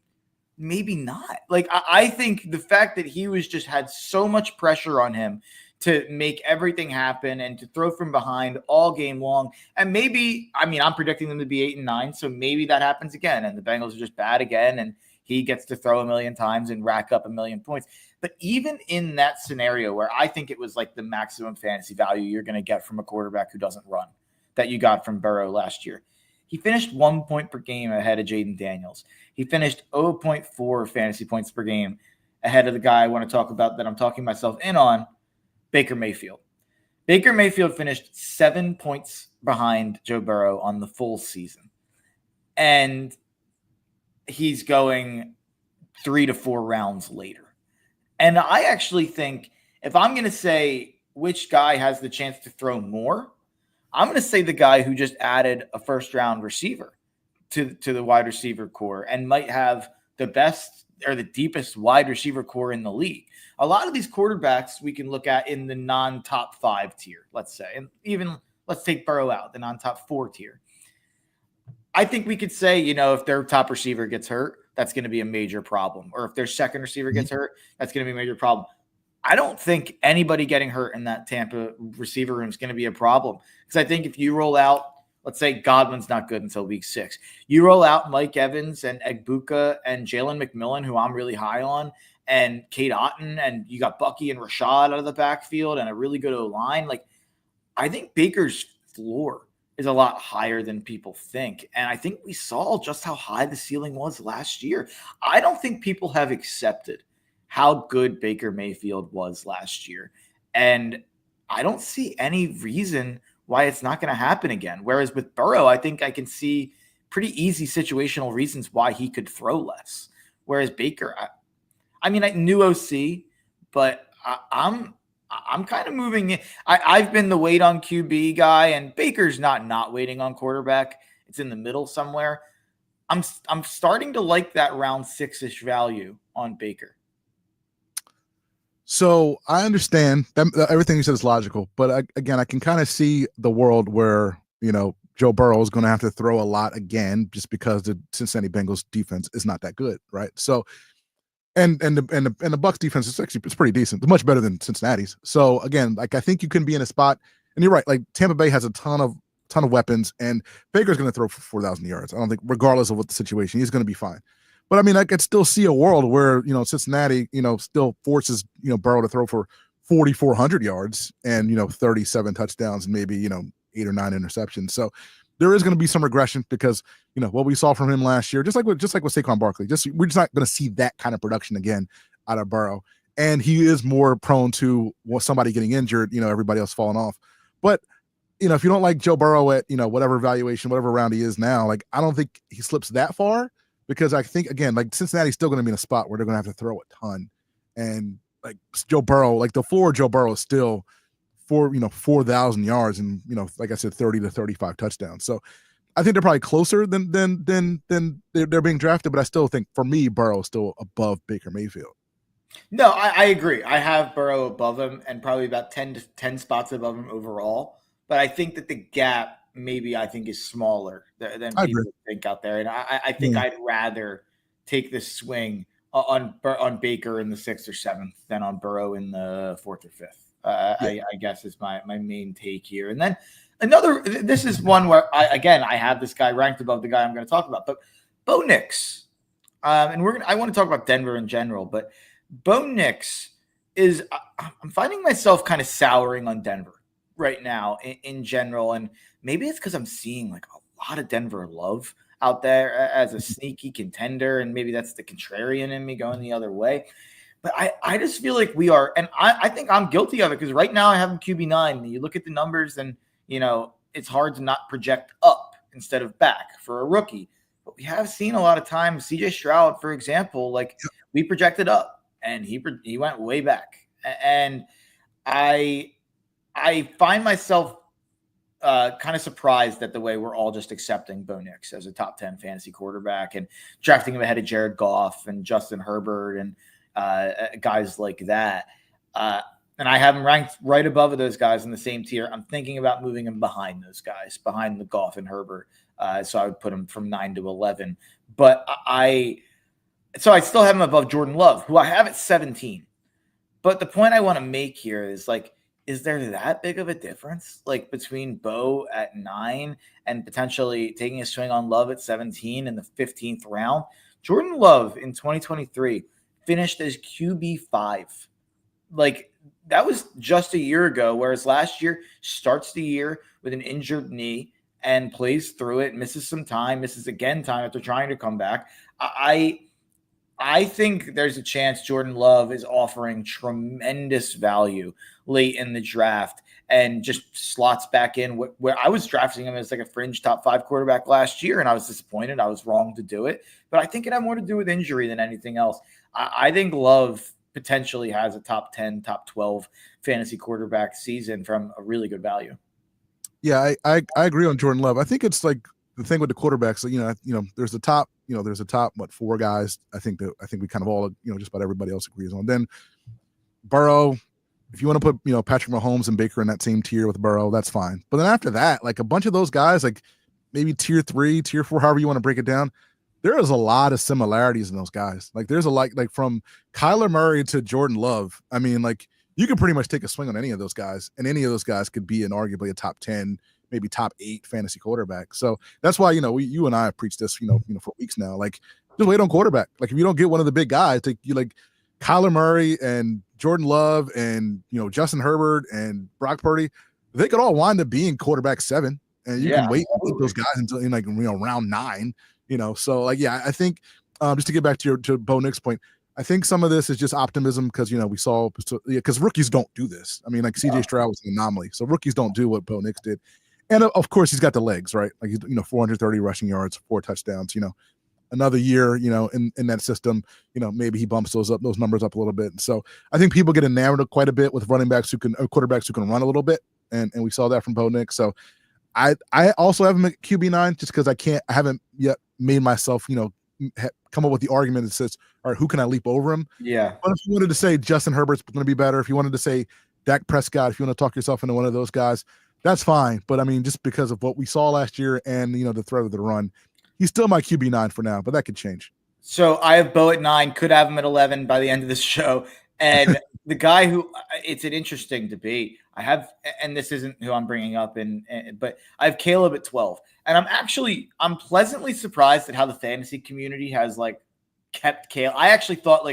maybe not. Like, I think the fact that he had so much pressure on him to make everything happen and to throw from behind all game long. And maybe, I'm predicting them to be 8-9, so maybe that happens again and the Bengals are just bad again and he gets to throw a million times and rack up a million points. But even in that scenario where I think it was like the maximum fantasy value you're going to get from a quarterback who doesn't run that you got from Burrow last year, he finished 1 point per game ahead of Jaden Daniels. He finished 0.4 fantasy points per game ahead of the guy I want to talk about that I'm talking myself in on, Baker Mayfield. Baker Mayfield finished 7 points behind Joe Burrow on the full season. And he's going 3 to 4 rounds later. And I actually think if I'm going to say which guy has the chance to throw more, I'm going to say the guy who just added a first-round receiver to the wide receiver core and might have the best or the deepest wide receiver core in the league. A lot of these quarterbacks we can look at in the non-top 5 tier, let's say, and even let's take Burrow out, the non-top 4 tier. I think we could say, if their top receiver gets hurt, that's going to be a major problem. Or if their second receiver gets hurt, that's going to be a major problem. I don't think anybody getting hurt in that Tampa receiver room is going to be a problem. Because I think if you roll out, let's say Godwin's not good until week 6. You roll out Mike Evans and Egbuka and Jalen McMillan, who I'm really high on, and Kate Otten, and you got Bucky and Rashad out of the backfield and a really good O-line. Like, I think Baker's floor is a lot higher than people think. And I think we saw just how high the ceiling was last year. I don't think people have accepted how good Baker Mayfield was last year. And I don't see any reason why it's not going to happen again. Whereas with Burrow, I think I can see pretty easy situational reasons why he could throw less. Whereas Baker, I mean, I knew OC, but I'm kind of moving in. I've been the wait on QB guy, and Baker's not waiting on quarterback. It's in the middle somewhere. I'm starting to like that round 6-ish value on Baker. So I understand that everything you said is logical, but again, I can kind of see the world where, Joe Burrow is going to have to throw a lot again, just because the Cincinnati Bengals defense is not that good, right? So, and the Bucs defense is actually, it's pretty decent. It's much better than Cincinnati's. So again, like, I think you can be in a spot, and you're right. Like, Tampa Bay has a ton of weapons, and Baker's going to throw for 4,000 yards. I don't think, regardless of what the situation, he's going to be fine. But I mean, I could still see a world where, Cincinnati, still forces, Burrow to throw for 4,400 yards and, 37 touchdowns and maybe, 8 or 9 interceptions. So there is going to be some regression because, what we saw from him last year, just like with Saquon Barkley, we're just not going to see that kind of production again out of Burrow. And he is more prone to somebody getting injured, everybody else falling off. But, if you don't like Joe Burrow at, whatever valuation, whatever round he is now, like, I don't think he slips that far. Because I think, again, like, Cincinnati's still going to be in a spot where they're going to have to throw a ton. And, like, Joe Burrow, like, the floor of Joe Burrow is still 4,000 yards and, like I said, 30 to 35 touchdowns. So I think they're probably closer than they're being drafted. But I still think, for me, Burrow is still above Baker Mayfield. No, I agree. I have Burrow above him and probably about 10 spots above him overall. But I think that the gap I think is smaller than people think out there. And I think I'd rather take the swing on Baker in the 6th or 7th than on Burrow in the 4th or 5th. I guess is my main take here. And then this is one where I have this guy ranked above the guy I'm going to talk about, but Bo Nix. And I want to talk about Denver in general, but Bo Nix I'm finding myself kind of souring on Denver right now in general. And maybe it's because I'm seeing like a lot of Denver love out there as a sneaky contender. And maybe that's the contrarian in me going the other way. But I just feel like we are, and I think I'm guilty of it because right now I have him QB9. And you look at the numbers and, it's hard to not project up instead of back for a rookie. But we have seen a lot of times, CJ Stroud, for example, like we projected up and he went way back. And I find myself kind of surprised at the way we're all just accepting Bo Nix as a top 10 fantasy quarterback and drafting him ahead of Jared Goff and Justin Herbert and guys like that. And I have him ranked right above those guys in the same tier. I'm thinking about moving him behind those guys, behind the Goff and Herbert. So I would put him from 9 to 11. But I still have him above Jordan Love, who I have at 17. But the point I want to make here is like, is there that big of a difference like between Bo at 9 and potentially taking a swing on Love at 17 in the 15th round? Jordan Love in 2023 finished as QB5. Like that was just a year ago, whereas last year starts the year with an injured knee and plays through it, misses some time, misses again time after trying to come back. I think there's a chance Jordan Love is offering tremendous value late in the draft and just slots back in where I was drafting him as like a fringe top 5 quarterback last year. And I was disappointed. I was wrong to do it, but I think it had more to do with injury than anything else. I think Love potentially has a top 10, top 12 fantasy quarterback season from a really good value. Yeah, I agree on Jordan Love. I think it's like the thing with the quarterbacks, there's the top, there's a top, 4 guys. I think we kind of all, just about everybody else agrees on. Then Burrow, if you want to put, Patrick Mahomes and Baker in that same tier with Burrow, that's fine. But then after that, like a bunch of those guys, like maybe tier 3, tier 4, however you want to break it down, there is a lot of similarities in those guys. Like there's like from Kyler Murray to Jordan Love. I mean, like you can pretty much take a swing on any of those guys, and any of those guys could be arguably a top 10, maybe top 8 fantasy quarterback. So that's why, you and I have preached this, for weeks now. Like just wait on quarterback. Like if you don't get one of the big guys, you like Kyler Murray and Jordan Love and, Justin Herbert and Brock Purdy, they could all wind up being quarterback 7. and you can wait and take those guys until in round 9. So like I think just to get back to Bo Nix's point, I think some of this is just optimism because we saw because rookies don't do this. I mean, like CJ Stroud was an anomaly, so rookies don't do what Bo Nix did, and of course he's got the legs, right? Like he's 430 rushing yards, 4 touchdowns. Another year, in that system, maybe he bumps those numbers up a little bit. And so I think people get enamored quite a bit with quarterbacks who can run a little bit, and we saw that from Bo Nix. So I also have him at QB9 just because I haven't yet made myself come up with the argument that says, all right, who can I leap over him? Yeah. But if you wanted to say Justin Herbert's going to be better, if you wanted to say Dak Prescott, if you want to talk yourself into one of those guys, that's fine. But I mean, just because of what we saw last year and the threat of the run, he's still my QB9 for now, but that could change. So I have Bo at 9, could have him at 11 by the end of this show. And the guy who it's an interesting debate. I have, and this isn't who I'm bringing up, but I have Caleb at 12. And I'm pleasantly surprised at how the fantasy community has kept Caleb. I actually thought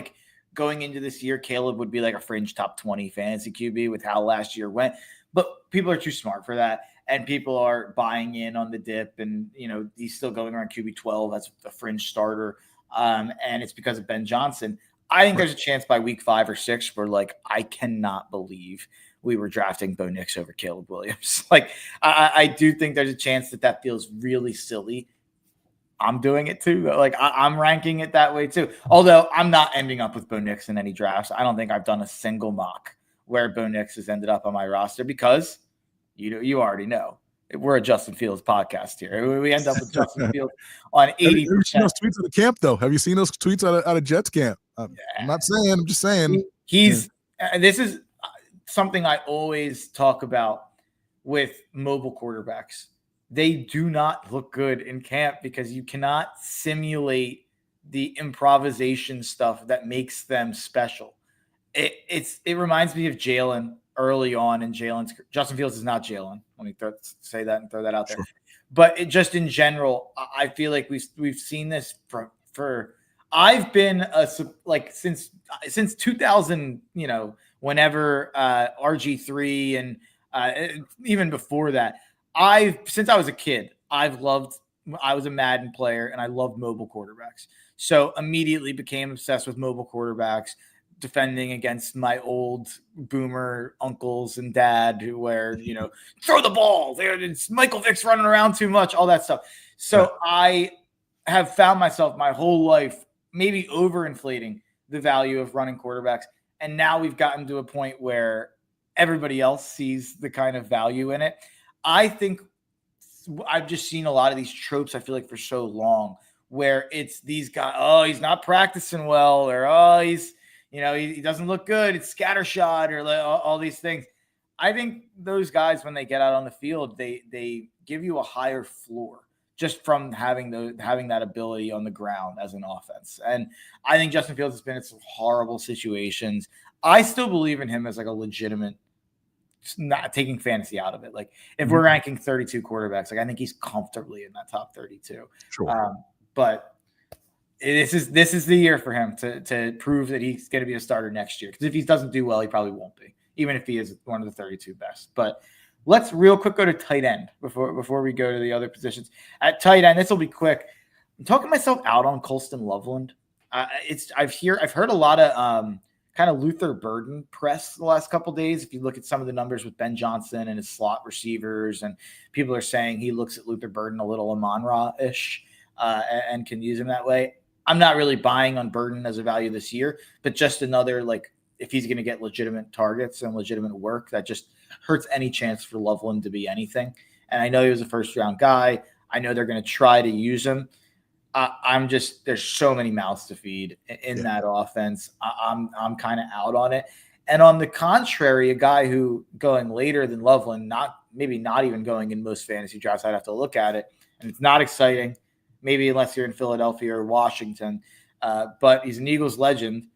going into this year, Caleb would be like a fringe top 20 fantasy QB with how last year went, but people are too smart for that. And people are buying in on the dip, and he's still going around QB 12 as a fringe starter. And it's because of Ben Johnson. I think there's a chance by week 5 or 6 where I cannot believe we were drafting Bo Nix over Caleb Williams. I do think there's a chance that feels really silly. I'm doing it too. I'm ranking it that way too. Although I'm not ending up with Bo Nix in any drafts. I don't think I've done a single mock where Bo Nix has ended up on my roster because you already know. We're a Justin Fields podcast here. We end up with Justin Fields on 80%. Have you seen those tweets at the camp, though? Have you seen those tweets out of Jets camp? I'm not saying. I'm just saying. This is something I always talk about with mobile quarterbacks. They do not look good in camp because you cannot simulate the improvisation stuff that makes them special. It reminds me of Jalen early on in Justin Fields is not Jalen. Let me say that and throw that out there. Sure. But just in general, I feel like we've seen this for I've been since 2000, whenever RG3 and even before that, since I was a kid, I was a Madden player and I loved mobile quarterbacks. So immediately became obsessed with mobile quarterbacks, defending against my old boomer uncles and dad who throw the ball. It's Michael Vick's running around too much, all that stuff. So I have found myself my whole life maybe overinflating the value of running quarterbacks. And now we've gotten to a point where everybody else sees the kind of value in it. I think I've just seen a lot of these tropes, I feel like, for so long, where it's these guys, oh, he's not practicing well, or oh, he's he doesn't look good. It's scattershot, or all these things. I think those guys, when they get out on the field, they give you a higher floor just from having that ability on the ground as an offense. And I think Justin Fields has been in some horrible situations. I still believe in him as a legitimate, not taking fantasy out of it. If we're ranking 32 quarterbacks, I think he's comfortably in that top 32. Sure. But this is the year for him to prove that he's going to be a starter next year. Because if he doesn't do well, he probably won't be, even if he is one of the 32 best. But let's real quick go to tight end before we go to the other positions. At tight end, this will be quick. I'm talking myself out on Colston Loveland. I've heard a lot of kind of Luther Burden press the last couple of days. If you look at some of the numbers with Ben Johnson and his slot receivers, and people are saying he looks at Luther Burden a little Amon-Ra-ish and can use him that way. I'm not really buying on Burden as a value this year, but just another, if he's going to get legitimate targets and legitimate work, that just hurts any chance for Loveland to be anything. And I know he was a first-round guy. I know they're going to try to use him. There's so many mouths to feed in that offense. I'm kind of out on it. And on the contrary, a guy who going later than Loveland, maybe not even going in most fantasy drafts, I'd have to look at it. And it's not exciting, maybe unless you're in Philadelphia or Washington. But he's an Eagles legend.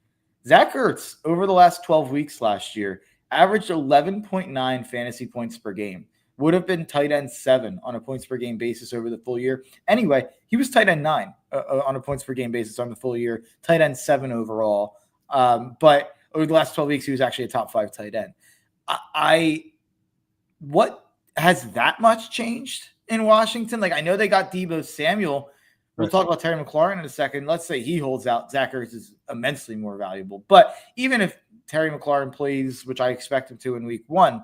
Zach Ertz, over the last 12 weeks last year, averaged 11.9 fantasy points per game. Would have been tight end 7 on a points per game basis over the full year. Anyway, he was tight end 9 on a points per game basis on the full year, tight end 7 overall. But over the last 12 weeks, he was actually a top 5 tight end. What has that much changed in Washington. Like, I know they got Deebo Samuel. We'll talk about Terry McLaurin in a second. Let's say he holds out. Zach Ertz is immensely more valuable. But even if Terry McLaurin plays, which I expect him to in week 1,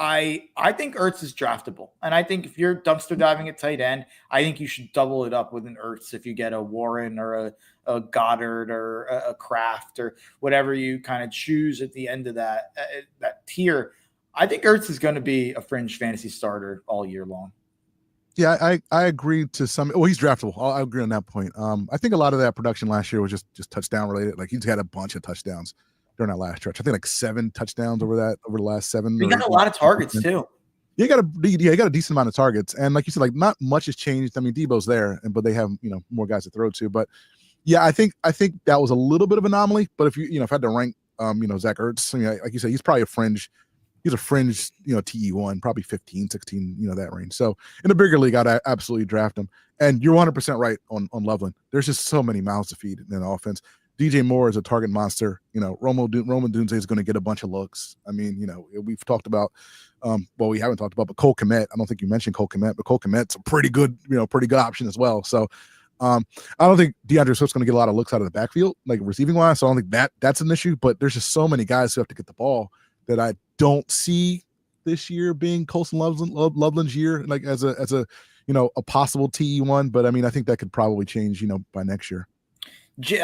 I think Ertz is draftable. And I think if you're dumpster diving at tight end, I think you should double it up with an Ertz if you get a Warren or a Goddard or a Kraft or whatever you kind of choose at the end of that tier. I think Ertz is going to be a fringe fantasy starter all year long. Yeah, I agree to some. Well, he's draftable. I agree on that point. I think a lot of that production last year was just touchdown related. Like, he's got a bunch of touchdowns during that last stretch. I think like 7 touchdowns over the last 7. He got a lot of targets too. You got a decent amount of targets, and like you said, like not much has changed. I mean, Debo's there, but they have more guys to throw to. But yeah, I think that was a little bit of an anomaly. But if if I had to rank, Zach Ertz, like you said, he's probably a fringe. He's a fringe, TE1, probably 15, 16, that range. So in a bigger league, I'd absolutely draft him. And you're 100% right on Loveland. There's just so many mouths to feed in the offense. DJ Moore is a target monster. Roman Dunze is going to get a bunch of looks. I mean, we've talked about, we haven't talked about, but Cole Kmet. I don't think you mentioned Cole Kmet, but Cole Kmet's a pretty good option as well. So I don't think DeAndre Swift's going to get a lot of looks out of the backfield, like receiving wise. So I don't think that's an issue, but there's just so many guys who have to get the ball that I don't see this year being Colson Loveland's year, like as a possible TE1. But I mean, I think that could probably change, by next year.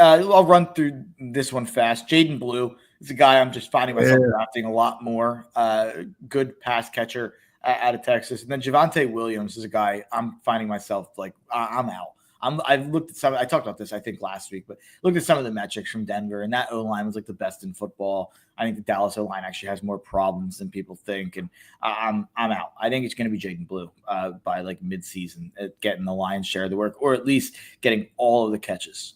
I'll run through this one fast. Jaden Blue is a guy I'm just finding myself drafting a lot more. Good pass catcher out of Texas. And then Javonte Williams is a guy I'm finding myself like, I'm out. I've looked at some. I talked about this, I think, last week, but looked at some of the metrics from Denver, and that O-line was like the best in football. I think the Dallas O-line actually has more problems than people think, and I'm out. I think it's going to be Jaden Blue by like midseason, getting the lion's share of the work, or at least getting all of the catches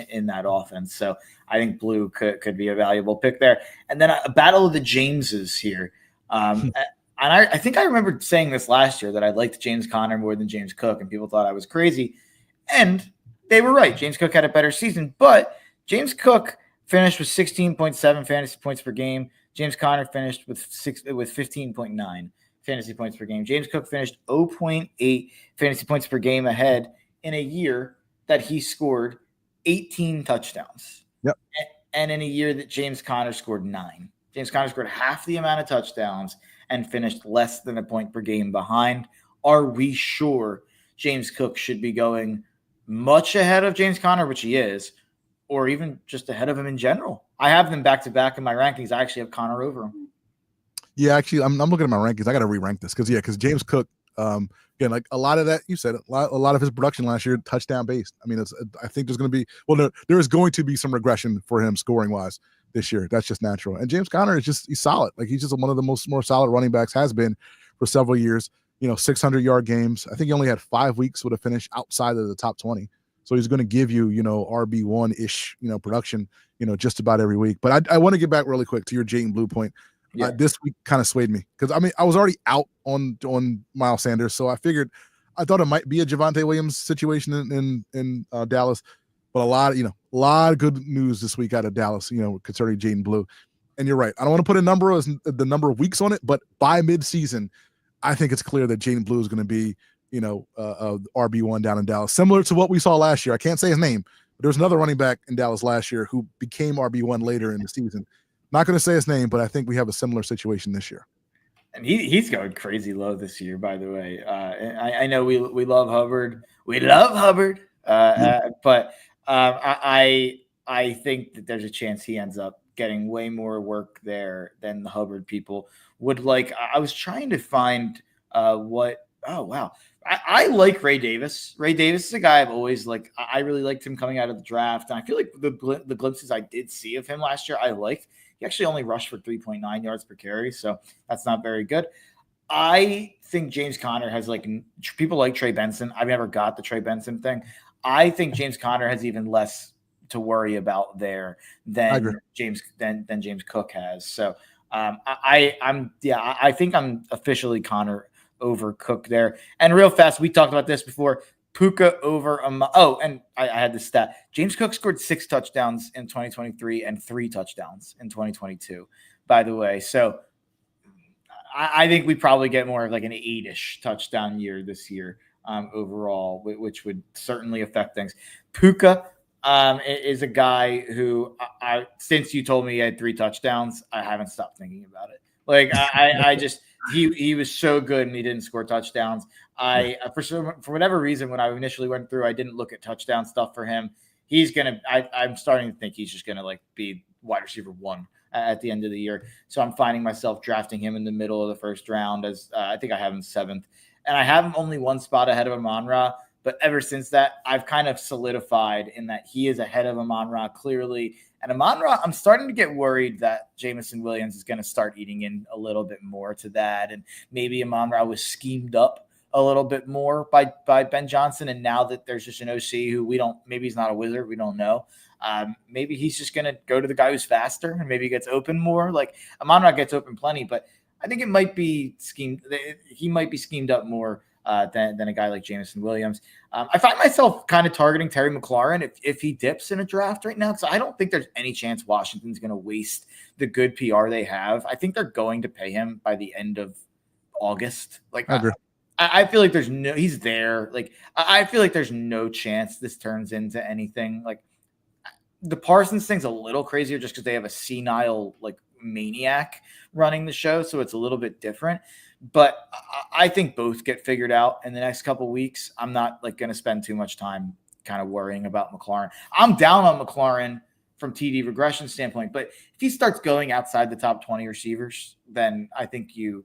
in that offense. So I think Blue could be a valuable pick there. And then a battle of the Jameses here. And I think I remember saying this last year that I liked James Conner more than James Cook, and people thought I was crazy. And they were right. James Cook had a better season, but James Cook finished with 16.7 fantasy points per game. James Conner finished with 15.9 fantasy points per game. James Cook finished 0.8 fantasy points per game ahead in a year that he scored 18 touchdowns. Yep. And in a year that James Conner scored 9. James Conner scored half the amount of touchdowns and finished less than a point per game behind. Are we sure James Cook should be going much ahead of James Conner, which he is, or even just ahead of him in general? I have them back to back in my rankings. I actually have Conner over him. Yeah, actually, I'm looking at my rankings. I got to re-rank this because James Cook, again, like a lot of that, you said, a lot of his production last year touchdown based. I mean, I think there's going to be there is going to be some regression for him scoring wise this year. That's just natural. And James Conner he's solid. Like, he's just one of the more solid running backs, has been for several years. 600-yard games. I think he only had 5 weeks with a finish outside of the top 20. So he's going to give you, RB1-ish, production, just about every week. But I want to get back really quick to your Jaden Blue point. Yeah. This week kind of swayed me because, I mean, I was already out on Miles Sanders. So I thought it might be a Javonte Williams situation in Dallas. But a lot of good news this week out of Dallas, concerning Jaden Blue. And you're right. I don't want to put the number of weeks on it, but by midseason, I think it's clear that Jaden Blue is going to be, RB1 down in Dallas, similar to what we saw last year. I can't say his name, but there's another running back in Dallas last year who became RB1 later in the season. Not going to say his name, but I think we have a similar situation this year. And he's going crazy low this year, by the way. I know we love Hubbard. We love Hubbard, but I think that there's a chance he ends up getting way more work there than the Hubbard people would like. I was trying to find I like Ray Davis. Ray Davis is a guy I've always liked. I really liked him coming out of the draft. And I feel like the glimpses I did see of him last year, I liked. He actually only rushed for 3.9 yards per carry, so that's not very good. I think James Conner has, like, people like Trey Benson. I've never got the Trey Benson thing. I think James Conner has even less to worry about there than James Cook has. So I think I'm officially Conner over Cook there. And real fast, we talked about this before. Puka over and I had this stat. James Cook scored 6 touchdowns in 2023 and 3 touchdowns in 2022, by the way. So I think we probably get more of like an 8-ish touchdown year this year overall, which would certainly affect things. Puka is a guy who I since you told me he had 3 touchdowns, I haven't stopped thinking about it. Like I just he was so good and he didn't score touchdowns. For whatever reason, when I initially went through, I didn't look at touchdown stuff for him. I'm starting to think he's just gonna like be wide receiver 1 at the end of the year. So I'm finding myself drafting him in the middle of the first round as I think I have him 7th, and I have him only 1 spot ahead of Amon-Ra. But ever since that, I've kind of solidified in that he is ahead of Amon-Ra clearly. And Amon-Ra, I'm starting to get worried that Jameson Williams is going to start eating in a little bit more to that. And maybe Amon-Ra was schemed up a little bit more by Ben Johnson. And now that there's just an OC who maybe he's not a wizard, we don't know. Maybe he's just going to go to the guy who's faster and maybe he gets open more. Like Amon-Ra gets open plenty, but I think it might be schemed. He might be schemed up more than a guy like Jameson Williams. I find myself kind of targeting Terry McLaurin if he dips in a draft right now, because I don't think there's any chance Washington's going to waste the good PR they have. I think they're going to pay him by the end of August. Like I feel like he's there. Like I feel like there's no chance this turns into anything. Like the Parsons thing's a little crazier just because they have a senile like maniac running the show, so it's a little bit different. But I think both get figured out in the next couple of weeks. I'm not like going to spend too much time kind of worrying about McLaurin. I'm down on McLaurin from TD regression standpoint, but if he starts going outside the top 20 receivers, then I think you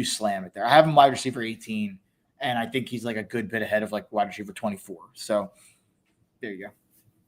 slam it there. I have him wide receiver 18, and I think he's like a good bit ahead of like wide receiver 24. So there you go.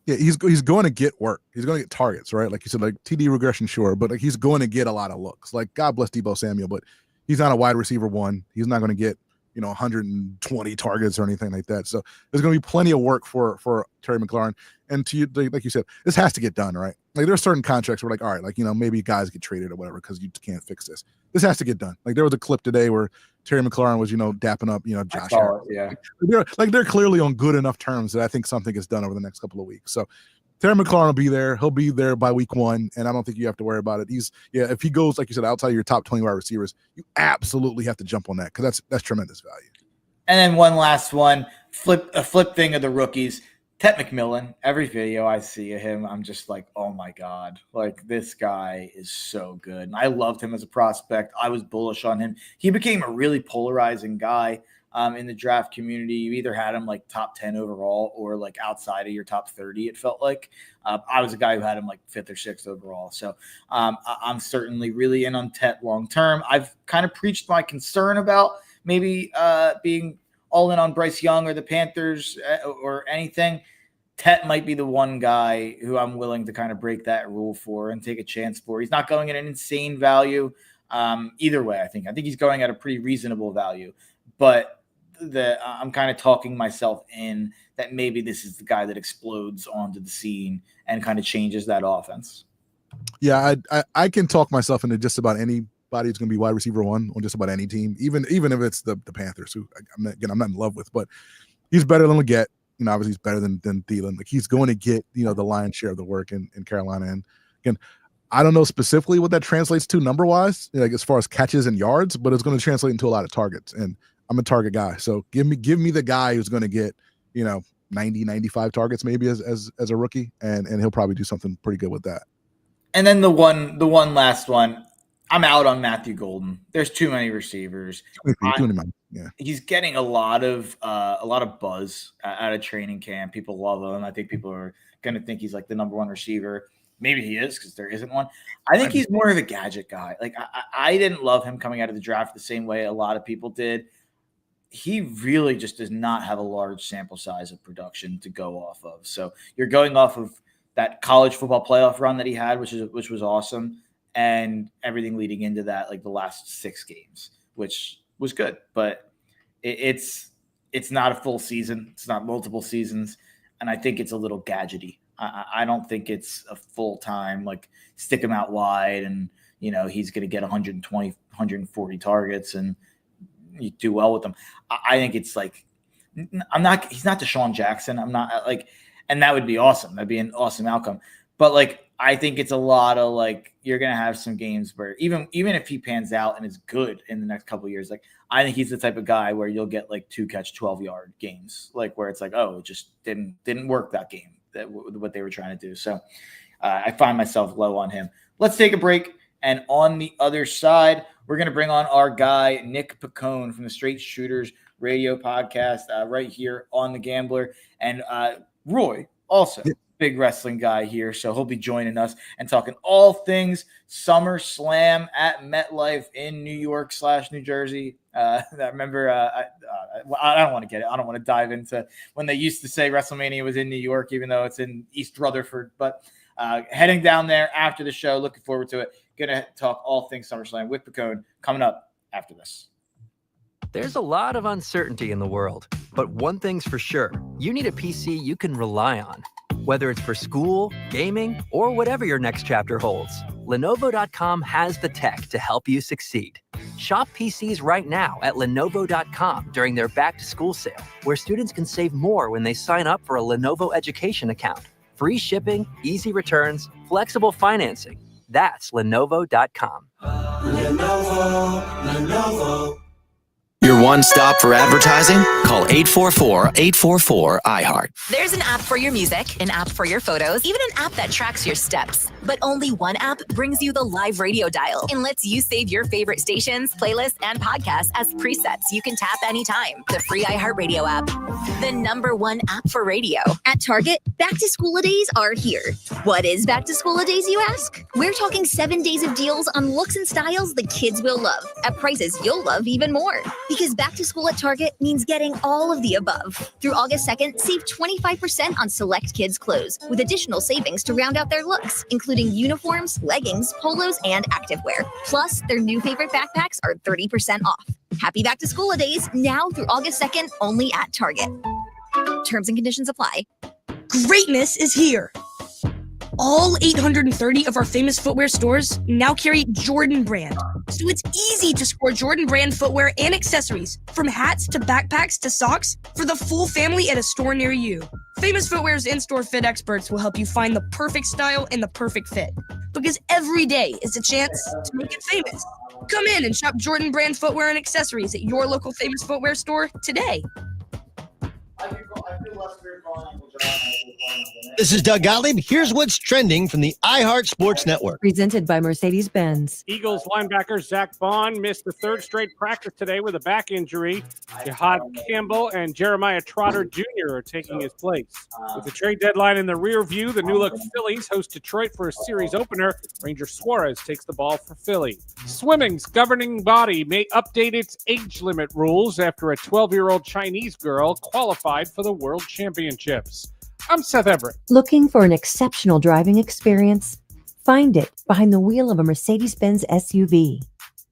Yeah, he's going to get work. He's going to get targets, right? Like you said, like TD regression, sure, but like he's going to get a lot of looks. Like God bless Deebo Samuel, but he's not a wide receiver 1. He's not going to get 120 targets or anything like that. So there's going to be plenty of work for Terry McLaurin. And to you, like you said, this has to get done, right? Like there are certain contracts where like, all right, like maybe guys get traded or whatever because you can't fix this. This has to get done. Like there was a clip today where Terry McLaurin was dapping up Josh Allen. Yeah, they're clearly on good enough terms that I think something gets done over the next couple of weeks. So Terry McLaurin will be there. He'll be there by week 1, and I don't think you have to worry about it. If he goes, like you said, outside your top 20 wide receivers, you absolutely have to jump on that because that's tremendous value. And then one last one, a flip thing of the rookies. Tet McMillan, every video I see of him, I'm just like, oh my God, like this guy is so good. And I loved him as a prospect. I was bullish on him. He became a really polarizing guy in the draft community. You either had him like top 10 overall or like outside of your top 30, it felt like. I was a guy who had him like 5th or 6th overall. So I'm certainly really in on Tet long term. I've kind of preached my concern about maybe being all in on Bryce Young or the Panthers or anything. Tet might be the one guy who I'm willing to kind of break that rule for and take a chance for. He's not going at an insane value either way. I think he's going at a pretty reasonable value, but I'm kind of talking myself in that maybe this is the guy that explodes onto the scene and kind of changes that offense. Yeah, I can talk myself into just about anybody who's going to be wide receiver 1 on just about any team, even if it's the Panthers, who I'm not in love with, but he's better than Leggett. Obviously he's better than Thielen. Like he's going to get the lion's share of the work in Carolina. And again, I don't know specifically what that translates to number wise, like as far as catches and yards, but it's going to translate into a lot of targets. And I'm a target guy, so give me the guy who's going to get 90, 95 targets maybe as a rookie, and he'll probably do something pretty good with that. And then the one last one, I'm out on Matthew Golden. There's too many receivers. He's getting a lot of buzz out of training camp. People love him. I think people are going to think he's like the number 1 receiver. Maybe he is because there isn't one. I think he's more of a gadget guy. Like I didn't love him coming out of the draft the same way a lot of people did. He really just does not have a large sample size of production to go off of. So you're going off of that college football playoff run that he had, which was awesome, and everything leading into that, like the last 6 games, which was good, but it's not a full season. It's not multiple seasons, and I think it's a little gadgety. I don't think it's a full-time, like stick him out wide and, he's going to get 120, 140 targets and you do well with them. I think it's like, he's not Deshaun Jackson. I'm not like, and that would be awesome. That'd be an awesome outcome. But like, I think it's a lot of like you're gonna have some games where even if he pans out and is good in the next couple of years, like I think he's the type of guy where you'll get like 2 catch 12-yard games, like where it's like, oh, it just didn't work that game, what they were trying to do. So I find myself low on him. Let's take a break, and on the other side, we're gonna bring on our guy Nick Piccone from the Straight Shooters Radio podcast right here on The Gambler, and Roy also. Big wrestling guy here, so he'll be joining us and talking all things SummerSlam at MetLife in New York / New Jersey. I remember, I don't want to get it. I don't want to dive into when they used to say WrestleMania was in New York, even though it's in East Rutherford. But heading down there after the show, looking forward to it. Gonna talk all things SummerSlam with Piccone coming up after this. There's a lot of uncertainty in the world, but one thing's for sure. You need a PC you can rely on. Whether it's for school, gaming, or whatever your next chapter holds, Lenovo.com has the tech to help you succeed. Shop PCs right now at Lenovo.com during their back-to-school sale, where students can save more when they sign up for a Lenovo education account. Free shipping, easy returns, flexible financing. That's Lenovo.com. Lenovo. Your one stop for advertising? Call 844-844-iHeart. There's an app for your music, an app for your photos, even an app that tracks your steps. But only one app brings you the live radio dial and lets you save your favorite stations, playlists, and podcasts as presets you can tap anytime. The free iHeartRadio app. The #1 app for radio. At Target, back-to-school-a-days are here. What is back-to-school-a-days, you ask? We're talking 7 days of deals on looks and styles the kids will love, at prices you'll love even more. Because back to school at Target means getting all of the above. Through August 2nd, save 25% on select kids' clothes, with additional savings to round out their looks, including uniforms, leggings, polos, and activewear. Plus, their new favorite backpacks are 30% off. Happy back to school days now through August 2nd, only at Target. Terms and conditions apply. Greatness is here. All 830 of our famous footwear stores now carry Jordan brand. So it's easy to score Jordan brand footwear and accessories, from hats to backpacks to socks, for the full family at a store near you. Famous Footwear's in-store fit experts will help you find the perfect style and the perfect fit. Because every day is a chance to make it famous. Come in and shop Jordan brand footwear and accessories at your local Famous Footwear store today. This is Doug Gottlieb. Here's what's trending from the iHeart Sports Network. Presented by Mercedes-Benz. Eagles linebacker Zach Bond missed the 3rd straight practice today with a back injury. Jihad Campbell and Jeremiah Trotter Jr. are taking his place. With the trade deadline in the rear view, the new-look Phillies host Detroit for a series opener. Ranger Suarez takes the ball for Philly. Swimming's governing body may update its age limit rules after a 12-year-old Chinese girl qualified for the World Championships. I'm Seth Everett. Looking for an exceptional driving experience? Find it behind the wheel of a Mercedes-Benz SUV.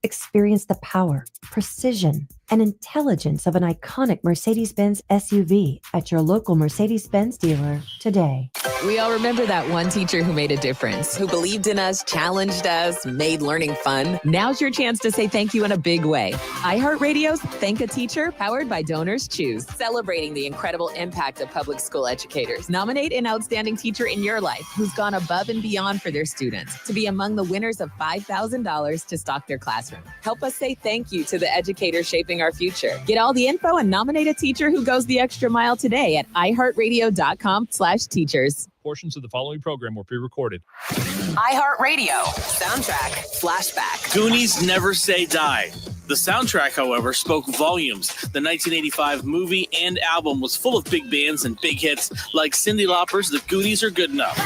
Experience the power, precision, and intelligence of an iconic Mercedes-Benz SUV at your local Mercedes-Benz dealer today. We all remember that one teacher who made a difference, who believed in us, challenged us, made learning fun. Now's your chance to say thank you in a big way. iHeartRadio's Thank a Teacher, powered by Donors Choose, celebrating the incredible impact of public school educators. Nominate an outstanding teacher in your life who's gone above and beyond for their students to be among the winners of $5,000 to stock their classroom. Help us say thank you to the educators shaping our future. Get all the info and nominate a teacher who goes the extra mile today at iHeartRadio.com/teachers. Portions of the following program were pre-recorded. iHeartRadio soundtrack flashback. Goonies Never Say Die. The soundtrack, however, spoke volumes. The 1985 movie and album was full of big bands and big hits like Cyndi Lauper's The Goonies Are Good Enough.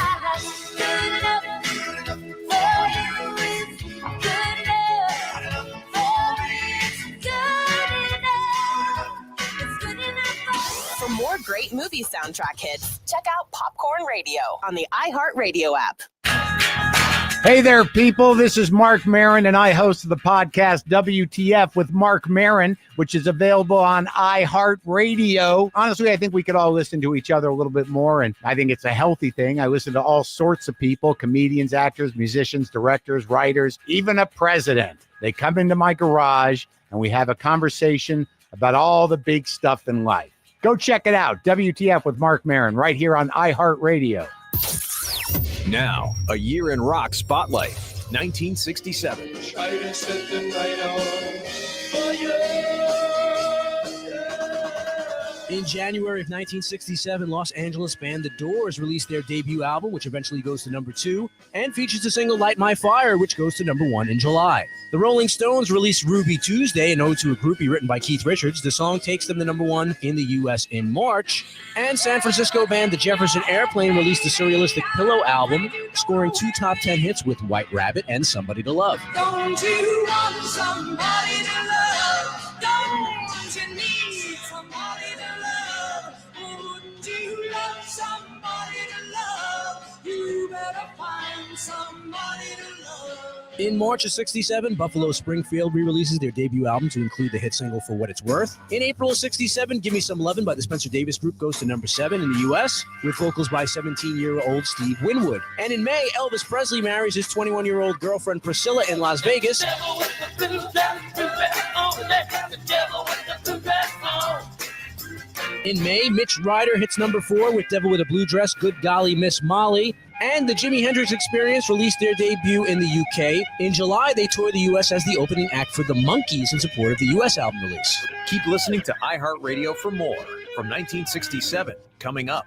For more great movie soundtrack hits, check out Popcorn Radio on the iHeartRadio app. Hey there, people. This is Mark Maron, and I host the podcast WTF with Mark Maron, which is available on iHeartRadio. Honestly, I think we could all listen to each other a little bit more, and I think it's a healthy thing. I listen to all sorts of people, comedians, actors, musicians, directors, writers, even a president. They come into my garage, and we have a conversation about all the big stuff in life. Go check it out, WTF with Mark Maron, right here on iHeartRadio. Now, a year in rock spotlight, 1967. In January of 1967, Los Angeles band The Doors released their debut album, which eventually goes to number 2, and features the single Light My Fire, which goes to number 1 in July. The Rolling Stones released Ruby Tuesday, an ode to a groupie written by Keith Richards. The song takes them to number 1 in the U.S. in March. And San Francisco band The Jefferson Airplane released the surrealistic Pillow album, scoring 2 top 10 hits with White Rabbit and Somebody to Love. Don't you want somebody to love? Don't you need somebody to love? Wouldn't you love somebody to love? You better find somebody to love. In March of 67, Buffalo Springfield re-releases their debut album to include the hit single For What It's Worth. In April of 67, Give Me Some Lovin' by the Spencer Davis Group goes to number 7 in the U.S., with vocals by 17-year-old Steve Winwood. And in May, Elvis Presley marries his 21-year-old girlfriend Priscilla in Las Vegas. In May, Mitch Ryder hits number 4 with Devil with a Blue Dress, Good Golly Miss Molly. And the Jimi Hendrix Experience released their debut in the UK. In July, they toured the U.S. as the opening act for the Monkees in support of the U.S. album release. Keep listening to iHeartRadio for more from 1967, coming up.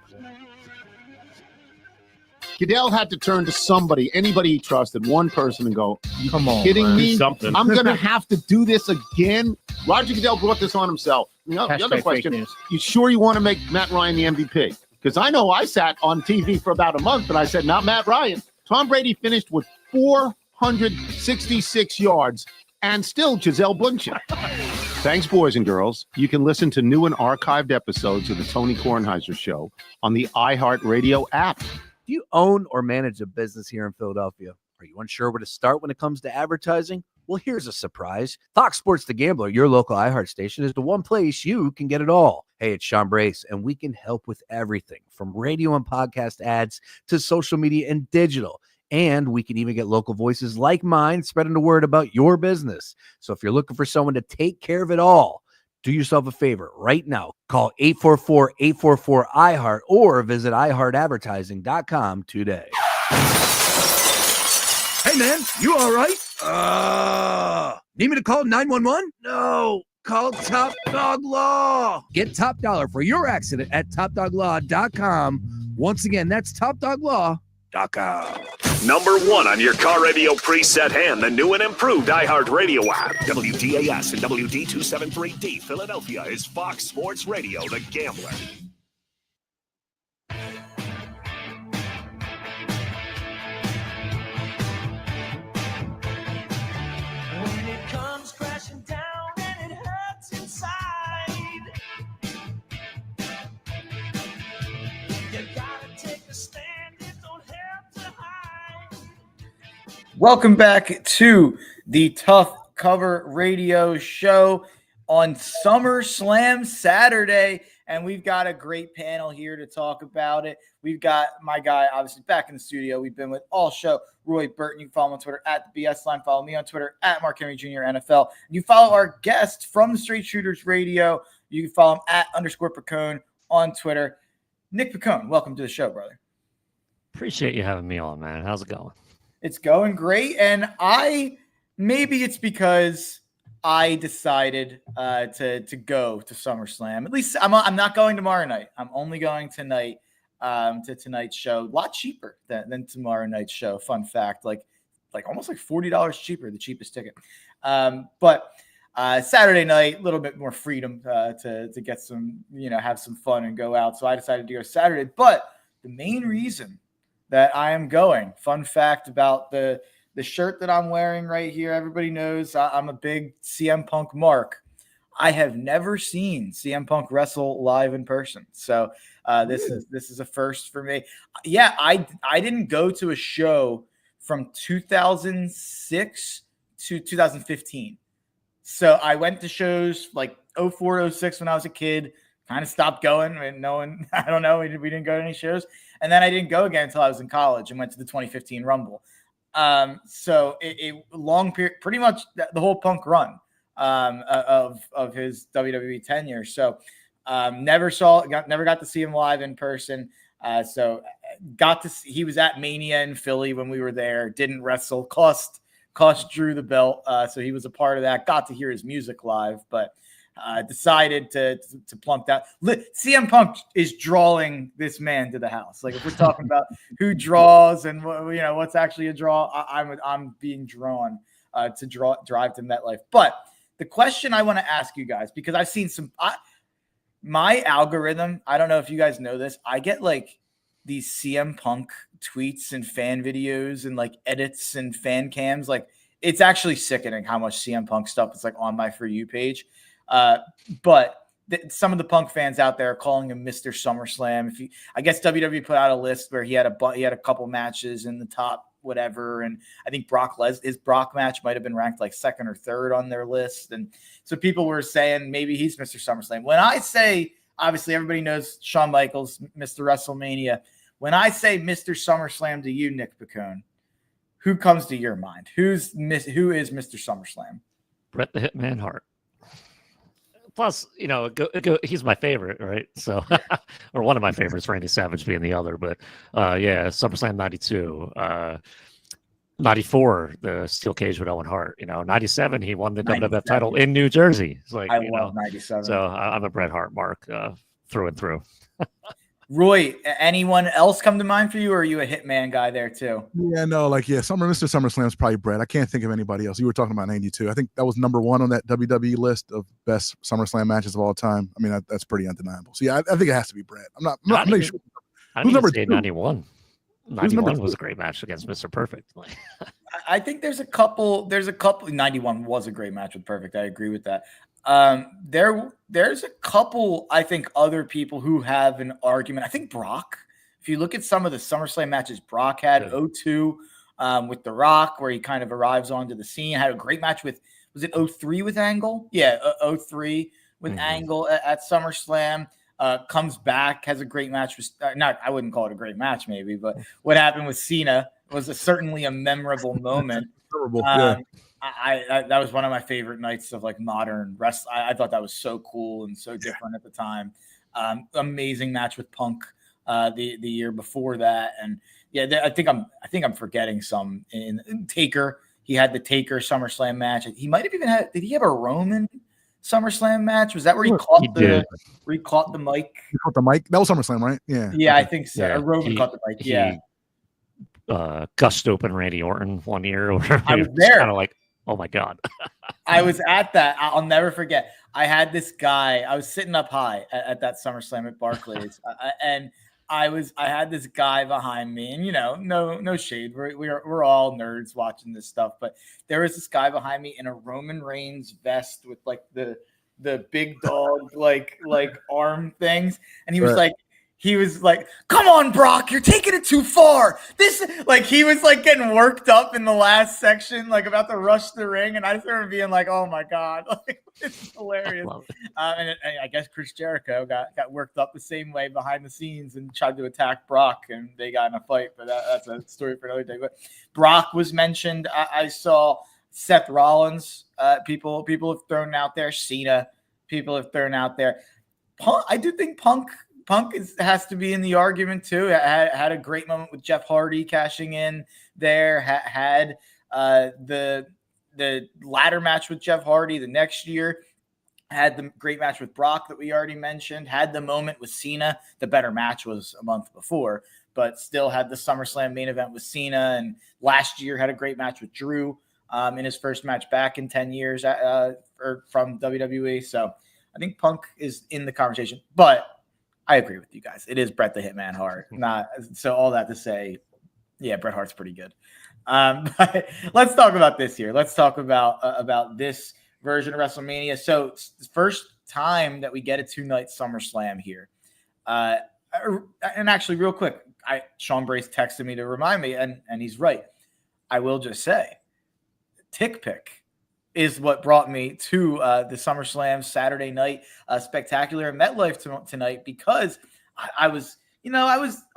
Goodell had to turn to somebody, anybody he trusted, one person, and go, "Come on, kidding man. me? Do something. I'm going to have to do this again." Roger Goodell brought this on himself. The other question, you sure you want to make Matt Ryan the MVP? Because I know I sat on TV for about a month and I said, not Matt Ryan. Tom Brady finished with 466 yards and still Gisele Bundchen. Thanks, boys and girls. You can listen to new and archived episodes of the Tony Kornheiser Show on the iHeartRadio app. Do you own or manage a business here in Philadelphia? Are you unsure where to start when it comes to advertising? Well, here's a surprise. Fox Sports The Gambler, your local iHeart station, is the one place you can get it all. Hey, it's Sean Brace, and we can help with everything from radio and podcast ads to social media and digital. And we can even get local voices like mine spreading the word about your business. So if you're looking for someone to take care of it all, do yourself a favor right now. Call 844-844-iHeart or visit iHeartAdvertising.com today. Hey, man, you all right? Need me to call 911? No, call Top Dog Law. Get top dollar for your accident at topdoglaw.com. Once again, that's topdoglaw.com. Number 1 on your car radio preset and the new and improved iHeartRadio app. WDAS and WD273D Philadelphia is Fox Sports Radio, The Gambler. When it comes crashing down and it hurts inside, you gotta take a stand. It don't have to hide. Welcome back to the Tough Cover Radio Show on SummerSlam Saturday, and we've got a great panel here to talk about it. We've got my guy, obviously, back in the studio. We've been with all show, Roy Burton. You can follow him on Twitter at the BS Line. Follow me on Twitter at Mark Henry Jr. NFL. You follow our guest from the Straight Shooters Radio. You can follow him at _Piccone on Twitter. Nick Piccone, welcome to the show, brother. Appreciate you having me on, man. How's it going? It's going great, and maybe it's because I decided to go to SummerSlam. At least I'm not going tomorrow night. I'm only going tonight to tonight's show. A lot cheaper than tomorrow night's show. Fun fact, like almost like $40 cheaper, the cheapest ticket. But Saturday night, a little bit more freedom to get some, have some fun and go out. So I decided to go Saturday. But the main reason that I am going, fun fact about the shirt that I'm wearing right here, everybody knows I'm a big CM Punk mark. I have never seen CM Punk wrestle live in person. So this is a first for me. Yeah, I didn't go to a show from 2006 to 2015. So I went to shows like 04, 06 when I was a kid, kind of stopped going. I don't know, we didn't go to any shows. And then I didn't go again until I was in college and went to the 2015 Rumble. So a long period, pretty much the whole Punk run of his WWE tenure. So never got to see him live in person. So got to see, he was at Mania in Philly when we were there. Didn't wrestle, cost Drew the belt. So he was a part of that. Got to hear his music live, but decided to plunk that. CM Punk is drawing this man to the house. Like if we're talking about who draws and what's actually a draw, I'm being drawn to drive to MetLife. But the question I want to ask you guys, because I've seen my algorithm, I don't know if you guys know this, I get like these CM Punk tweets and fan videos and like edits and fan cams. Like it's actually sickening how much CM Punk stuff is like on my For You page. But some of the Punk fans out there are calling him Mr. SummerSlam. I guess WWE put out a list where he had a couple matches in the top whatever, and I think his Brock match might have been ranked like second or third on their list, and so people were saying maybe he's Mr. SummerSlam. When I say, obviously everybody knows Shawn Michaels, Mr. WrestleMania. When I say Mr. SummerSlam to you, Nick Piccone, who comes to your mind? Who is Mr. SummerSlam? Bret the Hitman Hart. Plus, he's my favorite, right? So, or one of my favorites, Randy Savage being the other. But SummerSlam 92, 94, the steel cage with Owen Hart. 97, he won the WWF title in New Jersey. It's like, I love 97. So I'm a Bret Hart mark through and through. Roy, anyone else come to mind for you, or are you a Hitman guy there too? Yeah, no, Mr. SummerSlam is probably Brett. I can't think of anybody else. You were talking about 92. I think that was number one on that WWE list of best SummerSlam matches of all time. I mean, that's pretty undeniable. So yeah, I think it has to be Brett. I'm not sure. Who's number 91? 91 was a great match against Mr. Perfect. I think there's a couple. 91 was a great match with Perfect. I agree with that. There's a couple, I think, other people who have an argument. I think Brock, if you look at some of the SummerSlam matches Brock had, 02 with The Rock, where he kind of arrives onto the scene, had a great match with, was it 03 with Angle? Yeah, 03 with Angle at SummerSlam. Comes back, has a great match with, I wouldn't call it a great match maybe, but what happened with Cena was certainly a memorable moment. That was one of my favorite nights of like modern wrestling. I thought that was so cool and so different at the time. Amazing match with Punk the year before that, and I think I'm forgetting some. In Taker, he had the Taker SummerSlam match. He might have even had. Did he have a Roman SummerSlam match? Was that where he caught the mic? He caught the mic. That was SummerSlam, right? Yeah. Yeah, I think so. Yeah, Roman caught the mic. Yeah. Gust open Randy Orton one year. I was there. Kind of like, oh my God. I was at that. I'll never forget. I had this guy. I was sitting up high at that SummerSlam at Barclays, and I had this guy behind me, and no shade. We're all nerds watching this stuff, but there was this guy behind me in a Roman Reigns vest with like the big dog like arm things, and he was like, "Come on, Brock, you're taking it too far." He was like getting worked up in the last section, like about to rush the ring, and I just remember being like, "Oh my God, it's hilarious." And I guess Chris Jericho got worked up the same way behind the scenes and tried to attack Brock, and they got in a fight. But that's a story for another day. But Brock was mentioned. I saw Seth Rollins. People have thrown out there. Cena. People have thrown out there. Punk. I do think Punk has to be in the argument too. Had a great moment with Jeff Hardy cashing in there. Had the ladder match with Jeff Hardy the next year. Had the great match with Brock that we already mentioned. Had the moment with Cena. The better match was a month before, but still had the SummerSlam main event with Cena. And last year had a great match with Drew in his first match back in 10 years from WWE. So I think Punk is in the conversation, but I agree with you guys. It is Bret the Hitman Hart. So all that to say, yeah, Bret Hart's pretty good. But let's talk about this here. Let's talk about this version of WrestleMania. So it's the first time that we get a 2-night SummerSlam here. And actually, real quick, Sean Brace texted me to remind me, and he's right. I will just say, Tick Pick is what brought me to the SummerSlam Saturday night spectacular in MetLife tonight, because I was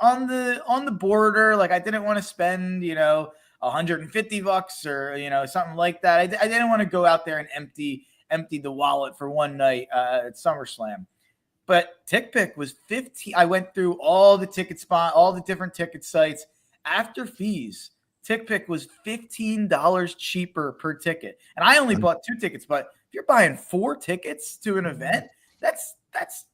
on the border. Like, I didn't want to spend, $150 or, something like that. I didn't want to go out there and empty the wallet for one night at SummerSlam. But TickPick was 15. I went through all the all the different ticket sites. After fees, TickPick was $15 cheaper per ticket. And I only bought 2 tickets, but if you're buying 4 tickets to an event, that's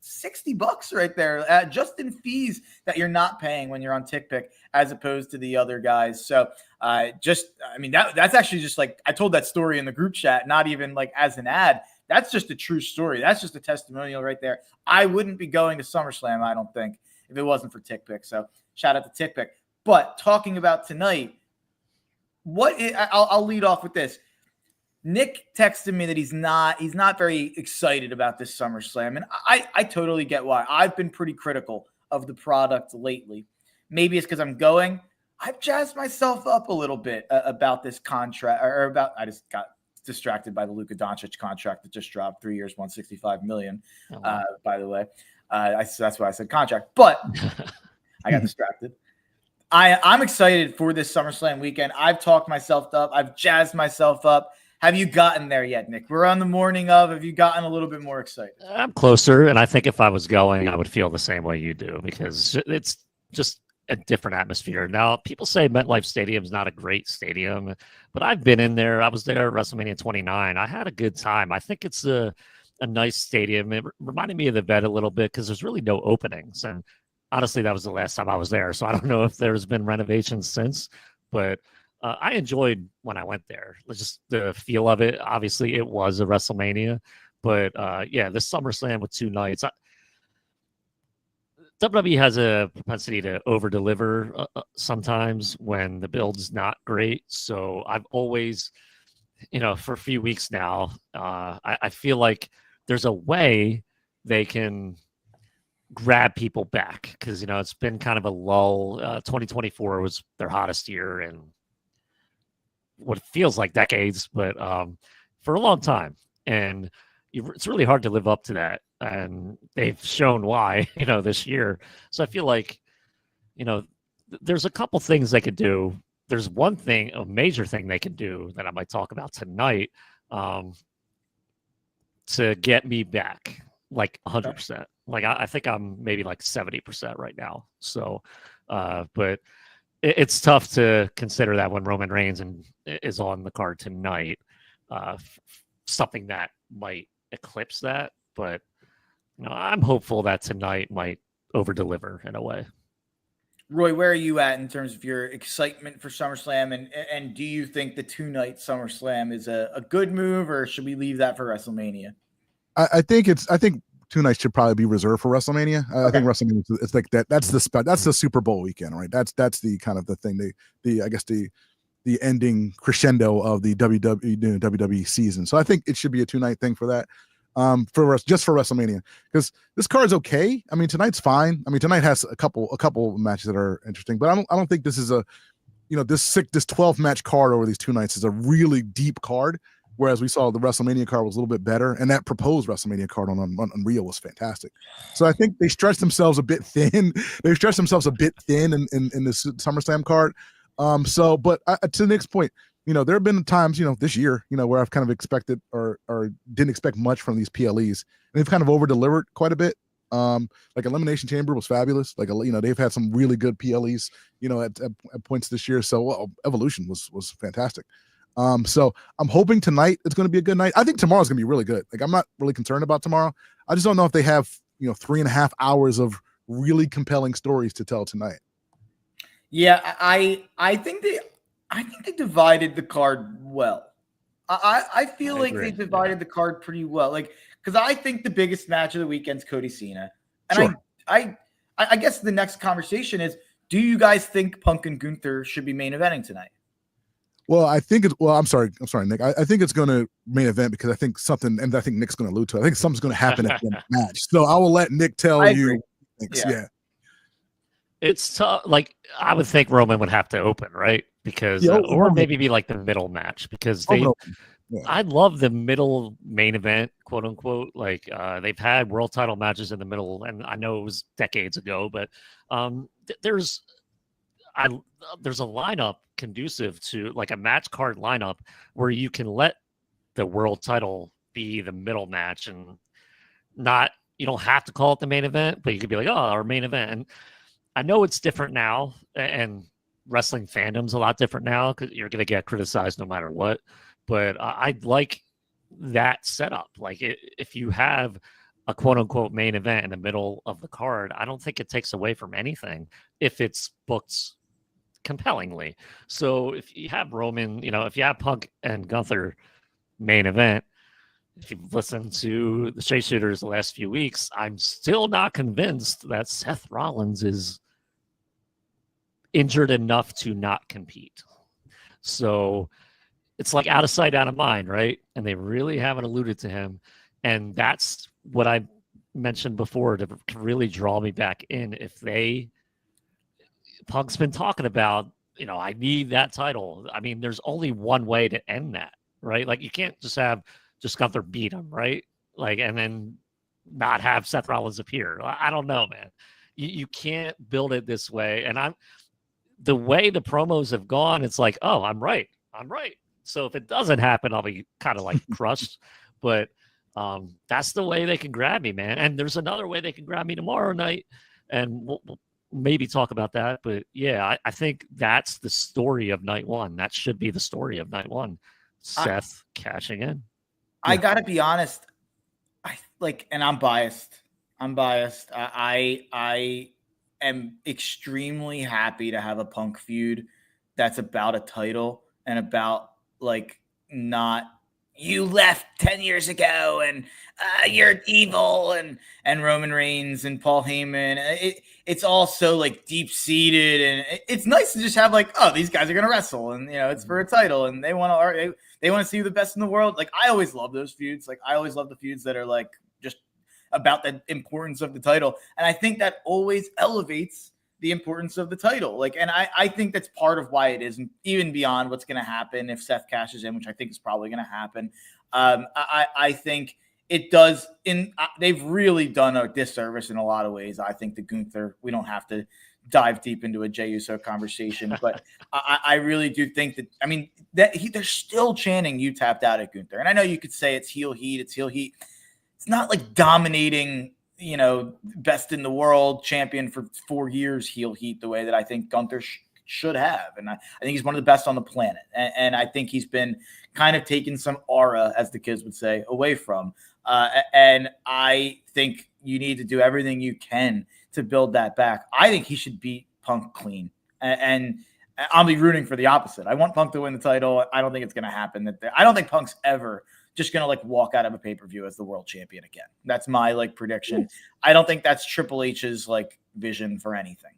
$60 right there, just in fees that you're not paying when you're on TickPick, as opposed to the other guys. So that's actually just like, I told that story in the group chat, not even like as an ad. That's just a true story. That's just a testimonial right there. I wouldn't be going to SummerSlam, I don't think, if it wasn't for TickPick. So shout out to TickPick. But talking about tonight, I'll lead off with this. Nick texted me that he's not very excited about this SummerSlam, and I totally get why. I've been pretty critical of the product lately. Maybe it's because I'm going. I've jazzed myself up a little bit about this contract, I just got distracted by the Luka Doncic contract that just dropped, 3 years, $165 million. By the way, that's why I said contract, but I got distracted. I'm excited for this SummerSlam weekend. I've talked myself up. I've jazzed myself up. Have you gotten there yet, Nick? We're on the morning of. Have you gotten a little bit more excited? I'm closer, and I think if I was going, I would feel the same way you do, because it's just a different atmosphere. Now, people say MetLife Stadium's not a great stadium, but I've been in there. I was there at WrestleMania 29. I had a good time. I think it's a nice stadium. It reminded me of the Vet a little bit because there's really no openings. And honestly, that was the last time I was there. So I don't know if there's been renovations since, but I enjoyed when I went there. Just the feel of it. Obviously, it was a WrestleMania, but this SummerSlam with 2 nights. WWE has a propensity to over-deliver sometimes when the build's not great. So I've always, for a few weeks now, I feel like there's a way they can grab people back because, it's been kind of a lull. 2024 was their hottest year in what feels like decades, but for a long time. And it's really hard to live up to that. And they've shown why, this year. So I feel like, there's a couple things they could do. There's one thing, a major thing they could do that I might talk about tonight to get me back like 100%. Like I think I'm maybe like 70% right now. So, but it's tough to consider that when Roman Reigns is on the card tonight, something that might eclipse that. But I'm hopeful that tonight might over-deliver in a way. Roy, where are you at in terms of your excitement for SummerSlam? And do you think the 2-night SummerSlam is a good move, or should we leave that for WrestleMania? I think 2 nights should probably be reserved for WrestleMania. I think WrestleMania, it's like that. That's the Super Bowl weekend, right? That's the kind of the thing. The ending crescendo of the WWE season. So I think it should be a 2-night thing for that. Just for WrestleMania, because this card's okay. I mean, tonight's fine. I mean, tonight has a couple matches that are interesting, but I don't think this is this 12 match card over these 2 nights is a really deep card. Whereas we saw the WrestleMania card was a little bit better, and that proposed WrestleMania card on Unreal was fantastic. So I think they stretched themselves a bit thin. They stretched themselves a bit thin in this SummerSlam card. But to Nick's point, there have been times, this year, where I've kind of expected or didn't expect much from these PLEs, and they've kind of over-delivered quite a bit. Like Elimination Chamber was fabulous. Like, they've had some really good PLEs, at points this year. So Evolution was fantastic. So I'm hoping tonight it's going to be a good night. I think tomorrow's going to be really good. Like, I'm not really concerned about tomorrow. I just don't know if they have, 3.5 hours of really compelling stories to tell tonight. Yeah, I think they divided the card well. I feel like they divided the card pretty well. Like, because I think the biggest match of the weekend's Cody Cena. And sure. I guess the next conversation is, do you guys think Punk and Gunther should be main eventing tonight? Well, I'm sorry, Nick. I think it's going to main event because I think something, and I think Nick's going to allude to it. I think something's going to happen at the match. So I will let Nick tell you. Yeah. It's tough. Like, I would think Roman would have to open, right? Because or maybe be like the middle match, because I love the middle main event, quote unquote. Like, they've had world title matches in the middle, and I know it was decades ago, but there's a lineup conducive to like a match card lineup where you can let the world title be the middle match and not you don't have to call it the main event, but you could be like, oh, our main event. And I know it's different now, and wrestling fandom's a lot different now because you're going to get criticized no matter what. But I like that setup. Like if you have a quote unquote main event in the middle of the card, I don't think it takes away from anything if it's booked compellingly. So if you have Roman, if you have Punk and Gunther main event, if you've listened to the Straight Shooters the last few weeks, I'm still not convinced that Seth Rollins is injured enough to not compete. So it's like out of sight, out of mind, right? And they really haven't alluded to him. And that's what I mentioned before to really draw me back in. If Punk's been talking about, I need that title. I mean, there's only one way to end that, right? Like you can't just have Gunther beat him, right? Like, and then not have Seth Rollins appear. I don't know, man. You can't build it this way. And the way the promos have gone, it's like, oh, I'm right. So if it doesn't happen, I'll be kind of like crushed. But that's the way they can grab me, man. And there's another way they can grab me tomorrow night, and we'll maybe talk about that. But yeah, I think that's the story of night one. That should be the story of night one. Seth cashing in. I gotta be honest. And I'm biased. I am extremely happy to have a Punk feud that's about a title and about not you left 10 years ago and you're evil and Roman Reigns and Paul Heyman. It's all so deep seated, and it's nice to just have these guys are gonna wrestle, and it's for a title, and they want to see the best in the world. I always love those feuds. I always love the feuds that are just about the importance of the title, and I think that always elevates the importance of the title. And I think that's part of why it isn't even beyond what's going to happen if Seth cashes in, which I think is probably going to happen. I think it does they've really done a disservice in a lot of ways. I think the Gunther, we don't have to dive deep into a Jey Uso conversation, but I really do think that, they're still chanting you tapped out at Gunther. And I know you could say it's heel heat. It's not dominating, best in the world champion for 4 years heel heat the way that I think Gunther should have. And I think he's one of the best on the planet. And I think he's been kind of taking some aura, as the kids would say, away from. And I think you need to do everything you can to build that back. I think he should beat Punk clean. And I'll be rooting for the opposite. I want Punk to win the title. I don't think it's going to happen. I don't think Punk's ever just going to walk out of a pay-per-view as the world champion again. That's my prediction. I don't think that's Triple H's vision for anything.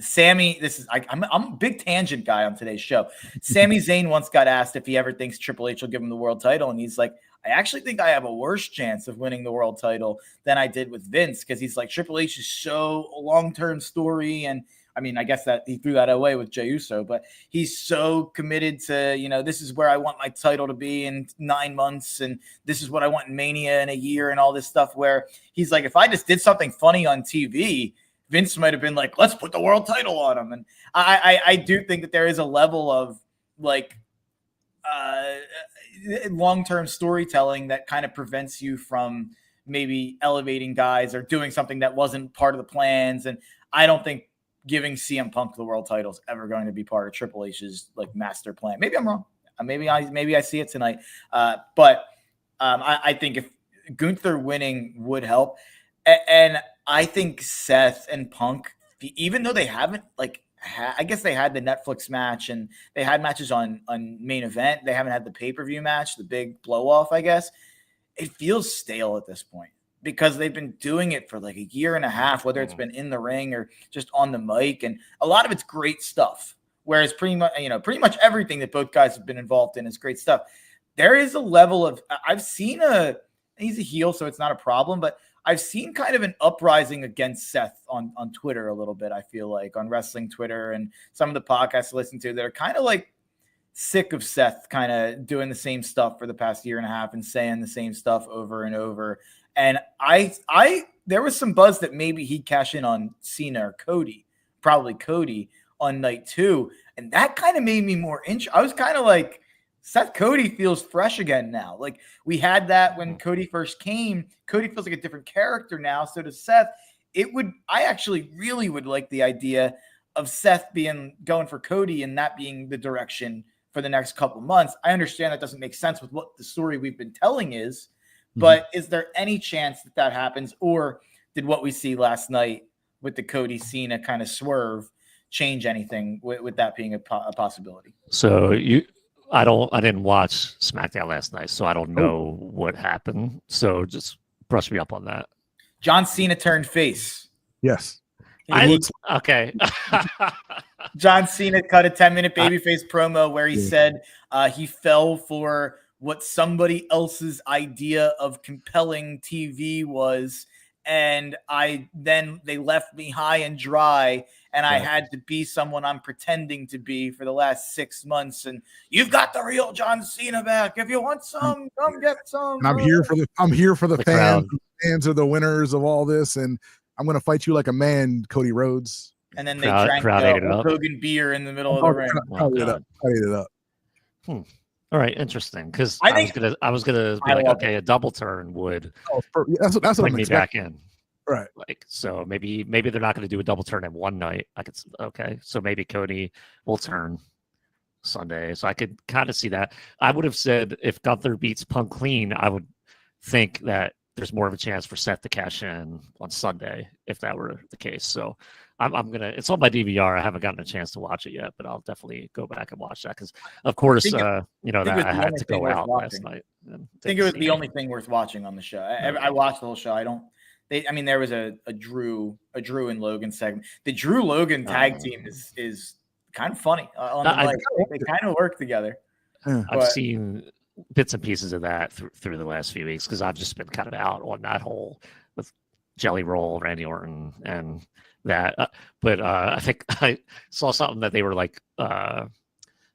Sammy, I'm a big tangent guy on today's show. Sami Zayn once got asked if he ever thinks Triple H will give him the world title. And he's like, I actually think I have a worse chance of winning the world title than I did with Vince. Cause he's like, Triple H is so long-term story. And I guess that he threw that away with Jey Uso, but he's so committed to, this is where I want my title to be in 9 months. And this is what I want in Mania in a year and all this stuff, where he's like, if I just did something funny on TV, Vince might've been like, let's put the world title on him. And I do think that there is a level of long-term storytelling that kind of prevents you from maybe elevating guys or doing something that wasn't part of the plans. And I don't think giving CM Punk the world title is ever going to be part of Triple H's master plan. Maybe I'm wrong. Maybe I see it tonight. But I think if Gunther winning would help. And I think Seth and Punk, even though they haven't I guess they had the Netflix match and they had matches on main event. They haven't had the pay-per-view match, the big blow off, I guess. It feels stale at this point, because they've been doing it for a year and a half, whether it's been in the ring or just on the mic. And a lot of it's great stuff. Whereas pretty much everything that both guys have been involved in is great stuff. There is a level of, I've seen he's a heel, so it's not a problem, but I've seen kind of an uprising against Seth on Twitter a little bit. I feel like on wrestling Twitter and some of the podcasts I listen to, they're kind of sick of Seth kind of doing the same stuff for the past year and a half and saying the same stuff over and over. And there was some buzz that maybe he'd cash in on Cena or Cody, probably Cody on night 2. And that kind of made me more interested. I was kind of Seth Cody feels fresh again now. Like we had that when Cody first came. Cody feels like a different character now. So does Seth. I actually really would like the idea of Seth going for Cody and that being the direction for the next couple months. I understand that doesn't make sense with what the story we've been telling is, but is there any chance that happens, or did what we see last night with the Cody Cena kind of swerve change anything with that being a possibility? So I didn't watch SmackDown last night, so I don't know what happened. So just brush me up on that. John Cena turned face. Yes. Okay. John Cena cut a 10-minute babyface promo where he said he fell for what somebody else's idea of compelling TV was. And they left me high and dry, and I had to be someone I'm pretending to be for the last 6 months. And you've got the real John Cena back. If you want some, come get some. And I'm here for the fans. crowd. The fans are the winners of all this, and I'm going to fight you like a man, Cody Rhodes. And then they drank the Hogan beer in the middle of the ring. I ate it up. All right, interesting. Because I was gonna be like, okay, a double turn would that's what bring I'm me expecting. back in. Right. Like, so maybe they're not going to do a double turn in one night. So maybe Cody will turn Sunday. So I could kind of see that. I would have said if Gunther beats Punk clean, I would think that there's more of a chance for Seth to cash in on Sunday if that were the case. So I'm gonna. It's on my DVR. I haven't gotten a chance to watch it yet, but I'll definitely go back and watch that because, of course, I had to go out last night. I think it was the only thing worth watching on the show. I watched the whole show. There was a Drew and Logan segment. The Drew Logan tag team is kind of funny. They kind of work together. I've seen bits and pieces of that through the last few weeks because I've just been kind of out on that whole with Jelly Roll, Randy Orton, and that. But I think I saw something that they were like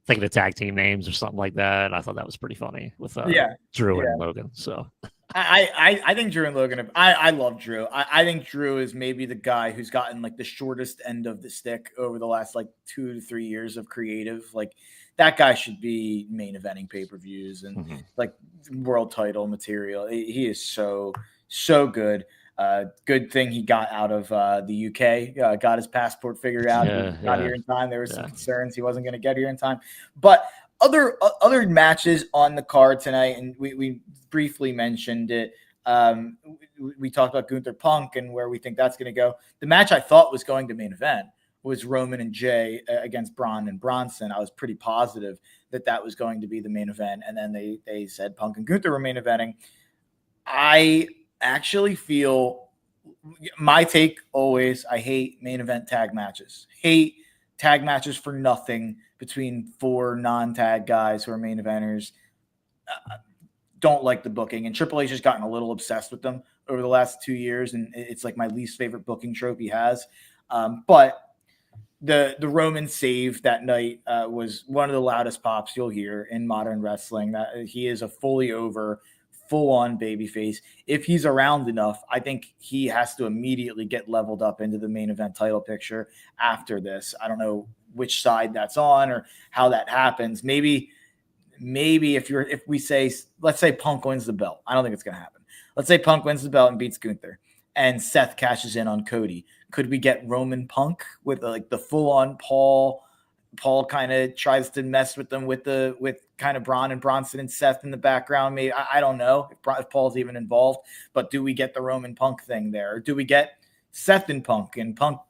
thinking of tag team names or something like that. And I thought that was pretty funny with Drew and Logan. So. I think Drew and Logan. I love Drew. I think Drew is maybe the guy who's gotten like the shortest end of the stick over the last like 2 to 3 years of creative. Like that guy should be main eventing pay-per-views and like world title material. He is so good. Good thing he got out of the UK. Got his passport figured out. He got here in time. There were some concerns he wasn't going to get here in time, but. Other matches on the card tonight, and we briefly mentioned it. We talked about Gunther Punk and where we think that's going to go. The match I thought was going to main event was Roman and Jay against Braun and Bronson. I was pretty positive that was going to be the main event, and then they said Punk and Gunther were main eventing. I actually feel my take always. I hate main event tag matches. Hate tag matches for nothing between 4 non-tag guys who are main eventers. Don't like the booking, and Triple H has gotten a little obsessed with them over the last 2 years, and it's like my least favorite booking trope he has. But the Roman save that night was one of the loudest pops you'll hear in modern wrestling. That he is a fully over, full-on babyface. If he's around enough, I think he has to immediately get leveled up into the main event title picture after this. I don't know which side that's on or how that happens. Maybe if we say, let's say Punk wins the belt. I don't think it's going to happen. Let's say Punk wins the belt and beats Gunther and Seth cashes in on Cody. Could we get Roman Punk with like the full-on Paul kind of tries to mess with them with kind of Braun and Bronson and Seth in the background? Maybe I don't know if Paul's even involved, but do we get the Roman Punk thing there? Or do we get Seth and Punk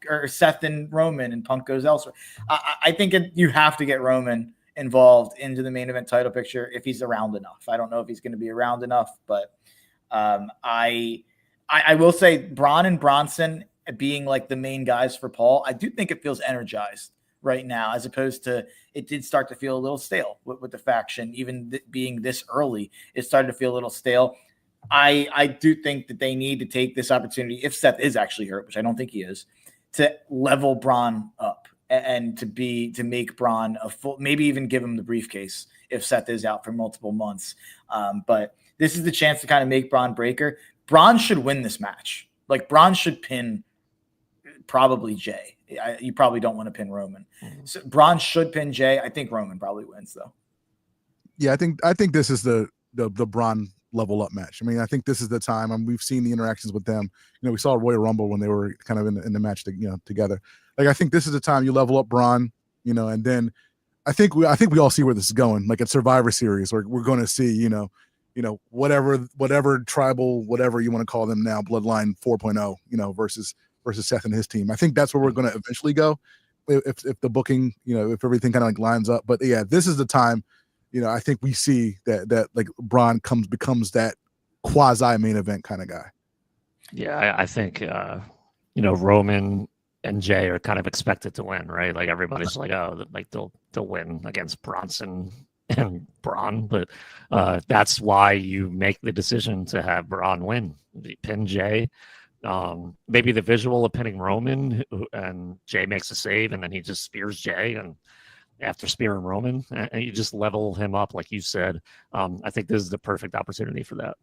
or Seth and Roman and Punk goes elsewhere? I think you have to get Roman involved into the main event title picture if he's around enough. I don't know if he's going to be around enough, but I will say Braun and Bronson being like the main guys for Paul, I do think it feels energized right now, as opposed to it did start to feel a little stale with the faction. Even being this early, it started to feel a little stale. I do think that they need to take this opportunity, if Seth is actually hurt, which I don't think he is, to level Braun up and to make Braun a full, maybe even give him the briefcase if Seth is out for multiple months. But this is the chance to kind of make Braun Breaker. Braun should win this match. Like Braun should pin probably Jay. You probably don't want to pin Roman. So Braun should pin Jay. I think Roman probably wins though. Yeah, I think this is the Braun level up match. I mean, I think this is the time. We've seen the interactions with them. We saw Royal Rumble when they were kind of in the match, together. Like, I think this is the time you level up Braun, and then I think we all see where this is going. Like at Survivor Series, we're going to see, whatever tribal, whatever you want to call them now, Bloodline 4.0, versus Seth and his team. I think that's where we're going to eventually go, if the booking, if everything kind of like lines up. But yeah, this is the time. I think we see that like Braun becomes that quasi main event kind of guy. Yeah, I think Roman and Jay are kind of expected to win, right? Like everybody's like, oh, like they'll win against Bronson and Braun, but that's why you make the decision to have Braun win, pin Jay. Maybe the visual of pinning Roman and Jay makes a save, and then he just spears Jay, and after spearing Roman, and you just level him up, like you said. I think this is the perfect opportunity for that.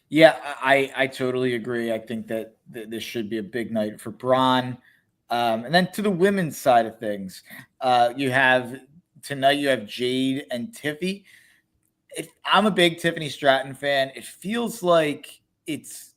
Yeah, I totally agree. I think that this should be a big night for Braun. And then to the women's side of things, you have Jade and Tiffy. I'm a big Tiffany Stratton fan. It feels like it's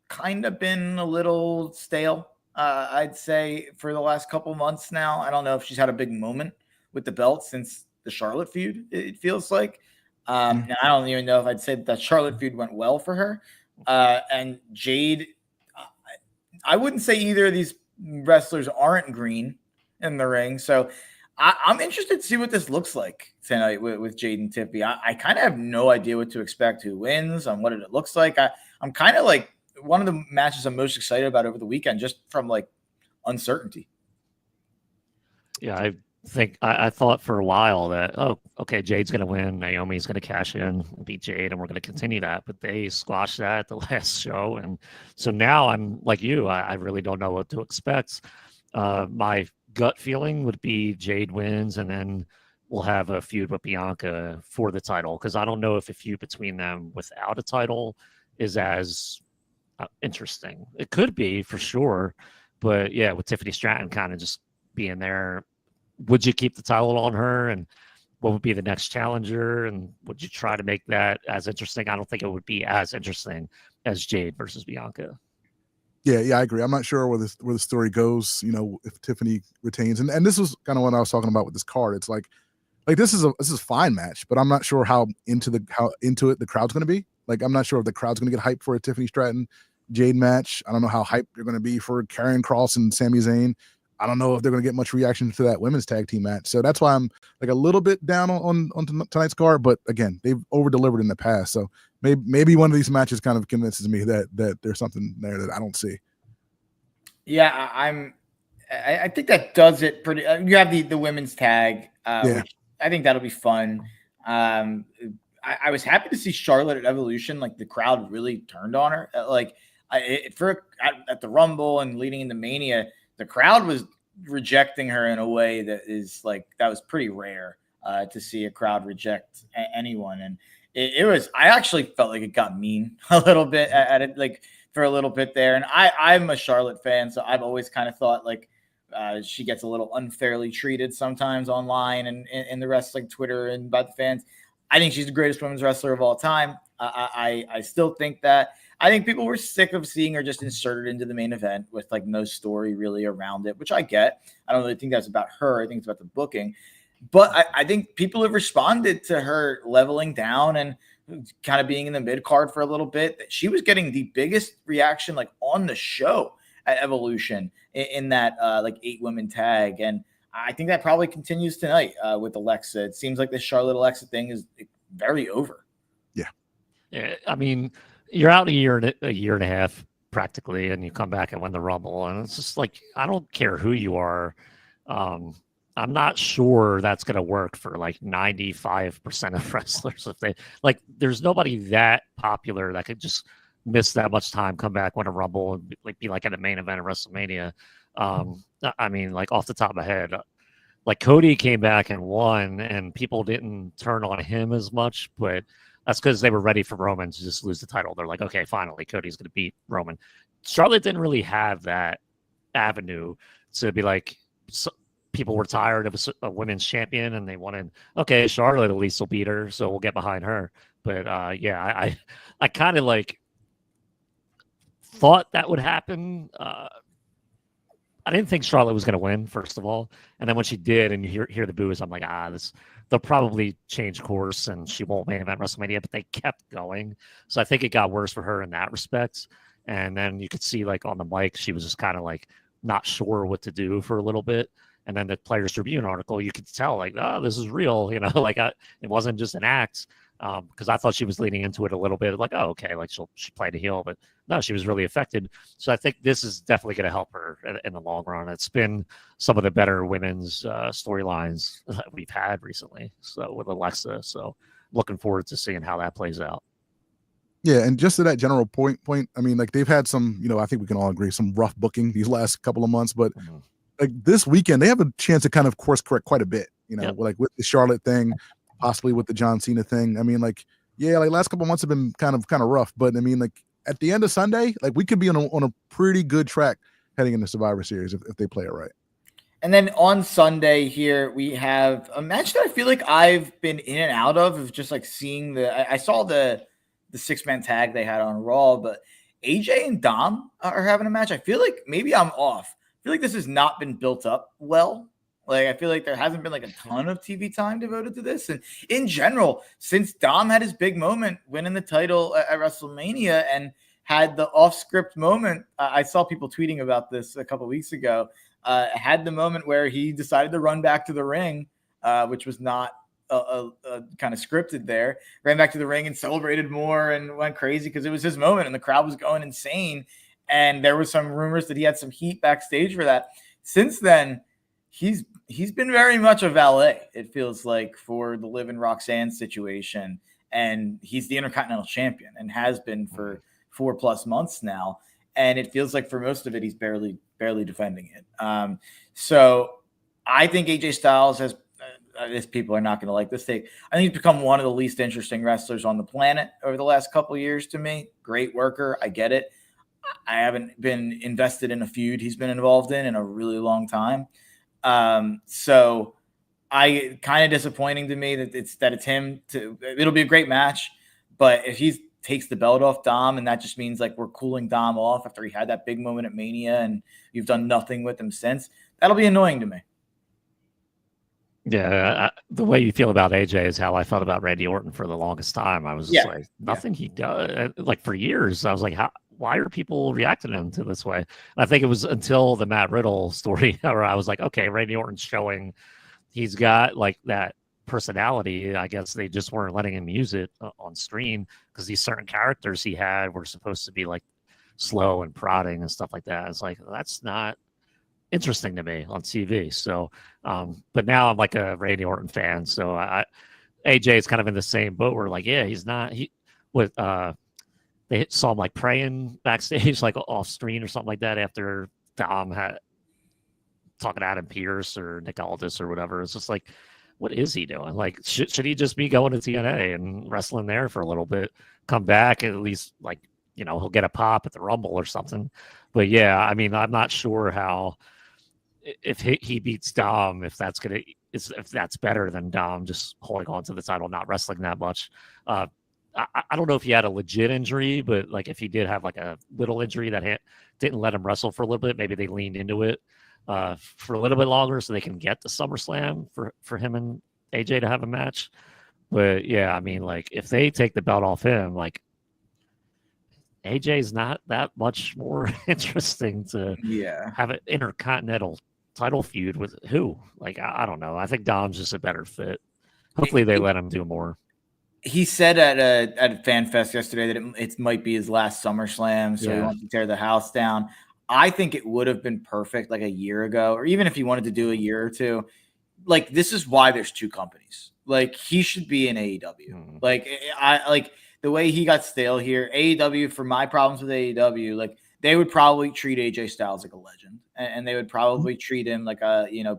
kind of been a little stale, I'd say, for the last couple months now. I don't know if she's had a big moment with the belt since the Charlotte feud, it feels like. And I don't even know if I'd say that Charlotte feud went well for her. And Jade, I wouldn't say either of these wrestlers aren't green in the ring. So I'm interested to see what this looks like tonight with Jade and Tiffy. I kind of have no idea what to expect, who wins, on what it looks like. I'm kind of like one of the matches I'm most excited about over the weekend, just from like uncertainty. Yeah, I thought for a while that, oh, okay, Jade's going to win, Naomi's going to cash in, beat Jade, and we're going to continue that. But they squashed that at the last show. And so now I'm like you, I really don't know what to expect. My gut feeling would be Jade wins, and then we'll have a feud with Bianca for the title, because I don't know if a feud between them without a title is as interesting. It could be, for sure. But yeah, with Tiffany Stratton kind of just being there, would you keep the title on her, and what would be the next challenger, and would you try to make that as interesting? I don't think it would be as interesting as Jade versus Bianca. Yeah, I agree. I'm not sure where the story goes, if Tiffany retains. And this was kind of what I was talking about with this card. It's like this is a fine match, but I'm not sure how into it the crowd's going to be. Like, I'm not sure if the crowd's going to get hyped for a Tiffany Stratton Jade match. I don't know how hyped they're going to be for Karrion Kross and Sami Zayn. I don't know if they're going to get much reaction to that women's tag team match. So that's why I'm like a little bit down on tonight's card. But again, they've over-delivered in the past. So maybe one of these matches kind of convinces me that there's something there that I don't see. Yeah, I think that does it pretty. You have the women's tag, which I think that'll be fun. I was happy to see Charlotte at Evolution. Like, the crowd really turned on her. At the Rumble and leading into Mania, the crowd was rejecting her in a way that was pretty rare to see a crowd reject anyone. And it was, I actually felt like it got mean a little bit at it, like for a little bit there. And I'm a Charlotte fan, so I've always kind of thought like she gets a little unfairly treated sometimes online and in the wrestling Twitter and by the fans. I think she's the greatest women's wrestler of all time. I still think that. I think people were sick of seeing her just inserted into the main event with like no story really around it, which I get. I don't really think that's about her. I think it's about the booking. But I think people have responded to her leveling down and kind of being in the mid card for a little bit. She was getting the biggest reaction like on the show at Evolution in that like 8-women tag. And I think that probably continues tonight with Alexa. It seems like the Charlotte Alexa thing is very over. Yeah, I mean, you're out a year and a half practically, and you come back and win the Rumble, and it's just like, I don't care who you are. I'm not sure that's going to work for like 95% of wrestlers. If they like, there's nobody that popular that could just miss that much time, come back, win a Rumble, and be like in the main event of WrestleMania. I mean, like off the top of my head, like Cody came back and won, and people didn't turn on him as much, but that's because they were ready for Roman to just lose the title. They're like, okay, finally, Cody's going to beat Roman. Charlotte didn't really have that avenue to be like, people were tired of a women's champion and they wanted, okay, Charlotte at least will beat her, so we'll get behind her. But yeah, I kind of like thought that would happen. I didn't think Charlotte was going to win, first of all, and then when she did, and you hear the boos, I'm like, they'll probably change course and she won't main event WrestleMania. But they kept going, so I think it got worse for her in that respect. And then you could see, like, on the mic, she was just kind of like not sure what to do for a little bit. And then the Players Tribune article, you could tell, like, oh, this is real, like it wasn't just an act. Because I thought she was leaning into it a little bit, like, oh, okay, like she played a heel, but no, she was really affected. So I think this is definitely going to help her in the long run. It's been some of the better women's storylines that we've had recently. So with Alexa, so looking forward to seeing how that plays out. Yeah, and just to that general point, I mean, like, they've had some, I think we can all agree, some rough booking these last couple of months, but like this weekend, they have a chance to kind of course correct quite a bit, like with the Charlotte thing, possibly with the John Cena thing. I mean, like, yeah, like last couple of months have been kind of rough, but I mean, like at the end of Sunday, like we could be on a pretty good track heading into Survivor Series if they play it right. And then on Sunday here, we have a match that I feel like I've been in and out of just like seeing I saw the 6-man tag they had on Raw, but AJ and Dom are having a match. I feel like maybe I'm off. I feel like this has not been built up well. Like, I feel like there hasn't been like a ton of TV time devoted to this. And in general, since Dom had his big moment winning the title at WrestleMania and had the off-script moment, I saw people tweeting about this a couple of weeks ago, had the moment where he decided to run back to the ring, which was not kind of scripted there, ran back to the ring and celebrated more and went crazy because it was his moment and the crowd was going insane. And there were some rumors that he had some heat backstage for that. Since then, he's been very much a valet, it feels like, for the Liv and Roxanne situation. And he's the Intercontinental Champion and has been for 4+ months now. And it feels like for most of it, he's barely defending it. So I think AJ Styles has, people are not going to like this take, I think he's become one of the least interesting wrestlers on the planet over the last couple of years to me. Great worker. I get it. I haven't been invested in a feud he's been involved in a really long time. So I kind of disappointing to me that it's him. It'll be a great match, but if he takes the belt off Dom, and that just means like we're cooling Dom off after he had that big moment at Mania and you've done nothing with him since, that'll be annoying to me. Yeah, the way you feel about AJ is how I felt about Randy Orton for the longest time. I was just like, nothing he does. Like for years, I was like, why are people reacting to him to this way? And I think it was until the Matt Riddle story where I was like, okay, Randy Orton's showing he's got like that personality. I guess they just weren't letting him use it on screen because these certain characters he had were supposed to be like slow and prodding and stuff like that. It's like, that's not interesting to me on TV. So, but now I'm like a Randy Orton fan. So AJ is kind of in the same boat where like, yeah, they saw him like praying backstage, like off screen or something like that after Dom had talking to Adam Pearce or Nick Aldis or whatever. It's just like, what is he doing? Like, should he just be going to TNA and wrestling there for a little bit, come back at least, like, he'll get a pop at the Rumble or something. But yeah, I mean, I'm not sure if he beats Dom, if that's better than Dom just holding on to the title, not wrestling that much. I don't know if he had a legit injury, but like if he did have like a little injury that didn't let him wrestle for a little bit, maybe they leaned into it for a little bit longer so they can get the SummerSlam for him and AJ to have a match. But yeah, I mean, like if they take the belt off him, like AJ's not that much more interesting to have an intercontinental title feud with who? Like, I don't know. I think Dom's just a better fit. Hopefully they let him do more. He said at FanFest yesterday that it might be his last SummerSlam, so he wants to tear the house down. I think it would have been perfect like a year ago, or even if he wanted to do a year or two. Like, this is why there's two companies. Like, he should be in AEW. Like, I like the way he got stale here. AEW, for my problems with AEW, like they would probably treat AJ Styles like a legend, and they would probably treat him like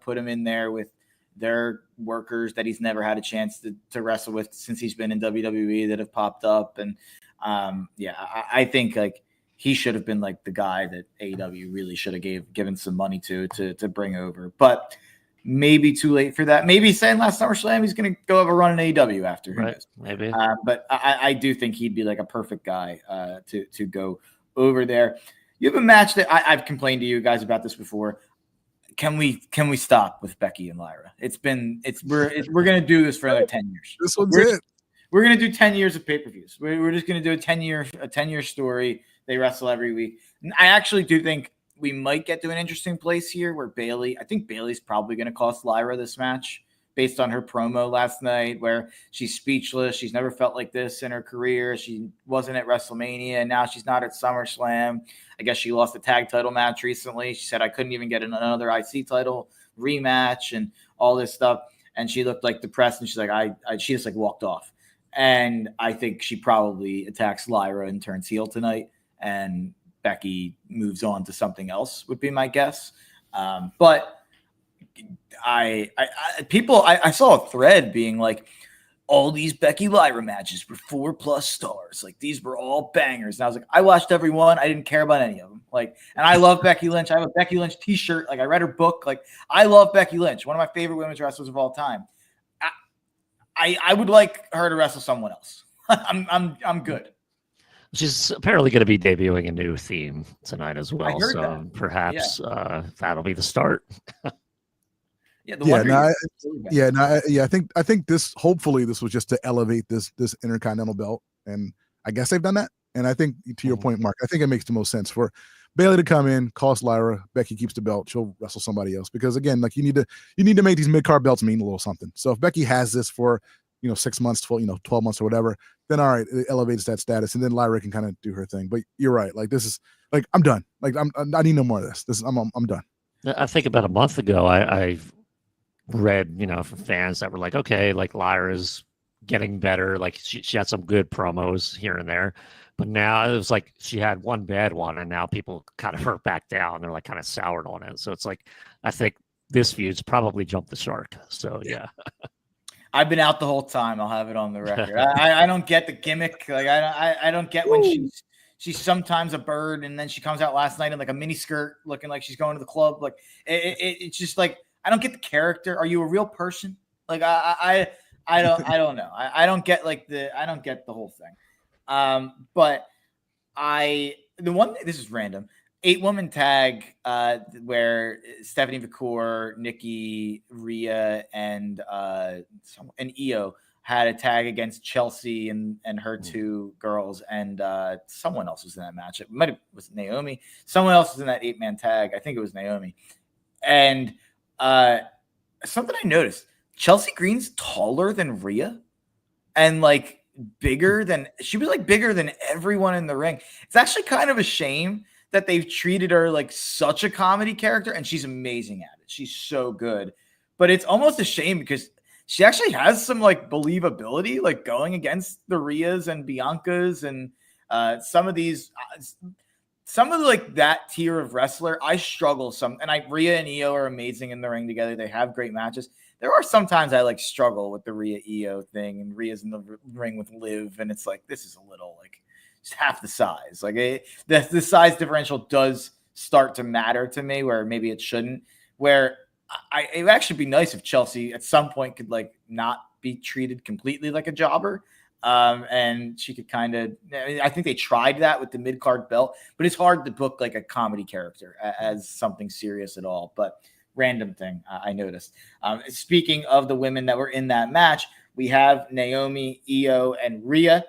put him in there with their workers that he's never had a chance to wrestle with since he's been in WWE that have popped up. And I think like he should have been like the guy that AEW really should have given some money to bring over. But maybe too late for that. Maybe saying last SummerSlam he's going to go have a run in AEW after. Who knows? Maybe. But I do think he'd be like a perfect guy to go over there. You have a match that I've complained to you guys about this before. Can we stop with Becky and Lyra? We're gonna do this for another 10 years. This one's it. We're gonna do 10 years of pay-per-views. We're just gonna do a 10-year story. They wrestle every week. And I actually do think we might get to an interesting place here where I think Bayley's probably gonna cost Lyra this match based on her promo last night, where she's speechless. She's never felt like this in her career. She wasn't at WrestleMania, and now she's not at SummerSlam. I guess she lost a tag title match recently. She said, I couldn't even get another IC title rematch and all this stuff. And she looked like depressed, and she's like, she just like walked off. And I think she probably attacks Lyra and turns heel tonight, and Becky moves on to something else, would be my guess. But I saw a thread being like, all these Becky Lyra matches were 4+ stars. Like, these were all bangers. And I was like, I watched every one. I didn't care about any of them. Like, and I love Becky Lynch. I have a Becky Lynch t-shirt. Like, I read her book. Like, I love Becky Lynch, one of my favorite women's wrestlers of all time. I would like her to wrestle someone else. I'm good. She's apparently going to be debuting a new theme tonight as well. So that. perhaps that'll be the start. I think this, hopefully this was just to elevate this Intercontinental belt, and I guess they've done that. And I think, to your point, Mark, I think it makes the most sense for Bayley to come in, cost Lyra, Becky keeps the belt, she'll wrestle somebody else, because again, like, you need to make these mid-card belts mean a little something. So if Becky has this for 6 months, 12 months or whatever, then all right, it elevates that status, and then Lyra can kind of do her thing. But you're right, like, this is like, I'm done. Like, I need no more of this. I'm done. I think about a month ago, I read, from fans that were like, okay, like, Lyra's getting better. Like, she had some good promos here and there, but now it was like she had one bad one, and now people kind of hurt back down. They're like kind of soured on it. So it's like, I think this feud's probably jumped the shark. So yeah. I've been out the whole time. I'll have it on the record. I don't get the gimmick. Like, I don't get when she's sometimes a bird, and then she comes out last night in like a mini skirt looking like she's going to the club. Like, it's just like, I don't get the character. Are you a real person? Like, I don't know. I don't get the whole thing. But this is random. 8-woman tag where Stephanie McCour, Nikki, Rhea, and Io had a tag against Chelsea and her two girls, and someone else was in that match. It was Naomi. Someone else was in that 8-man tag. I think it was Naomi. And something I noticed, Chelsea Green's taller than Rhea, and like bigger than everyone in the ring. It's actually kind of a shame that they've treated her like such a comedy character, and she's amazing at it. She's so good, but it's almost a shame because she actually has some like believability, like going against the Rheas and Biancas and some of like that tier of wrestler. I struggle Rhea and Io are amazing in the ring together. They have great matches. There are sometimes I like struggle with the Rhea Io thing, and Rhea's in the ring with Liv, and it's like, this is a little like just half the size. Like, the size differential does start to matter to me, where maybe it shouldn't. Where it would actually be nice if Chelsea at some point could like not be treated completely like a jobber. And she could kind of, I think they tried that with the mid-card belt, but it's hard to book like a comedy character as something serious at all. But random thing I noticed. Speaking of the women that were in that match, we have Naomi, Io, and Rhea.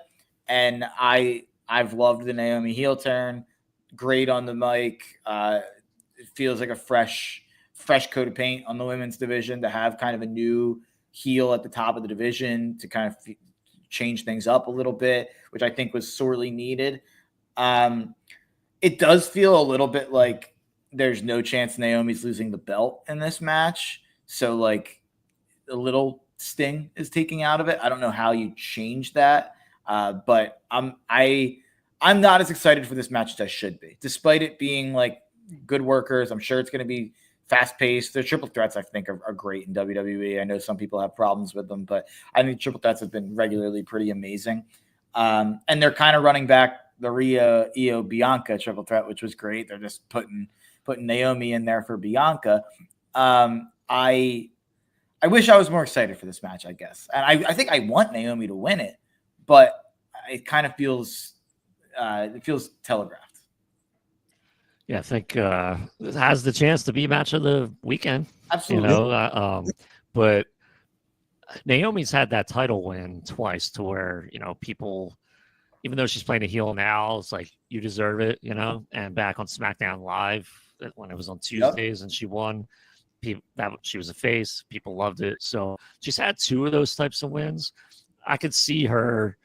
And I've loved the Naomi heel turn. Great on the mic. It feels like a fresh coat of paint on the women's division to have kind of a new heel at the top of the division to kind of change things up a little bit, which I think was sorely needed. It does feel a little bit like there's no chance Naomi's losing the belt in this match. So like a little sting is taking out of it. I don't know how you change that. But I'm not as excited for this match as I should be, despite it being like good workers. I'm sure it's going to be fast paced. The triple threats, I think, are great in WWE. I know some people have problems with them, but I think triple threats have been regularly pretty amazing. And they're kind of running back the Rhea, Io, Bianca triple threat, which was great. They're just putting Naomi in there for Bianca. I wish I was more excited for this match, I guess. And I think I want Naomi to win it, but it kind of feels telegraphed. Yeah, I think it has the chance to be match of the weekend. Absolutely. You know, but Naomi's had that title win twice to where, people, even though she's playing a heel now, it's like, you deserve it, and back on SmackDown Live when it was on Tuesdays and she won, that she was a face, people loved it. So she's had 2 of those types of wins. I could see her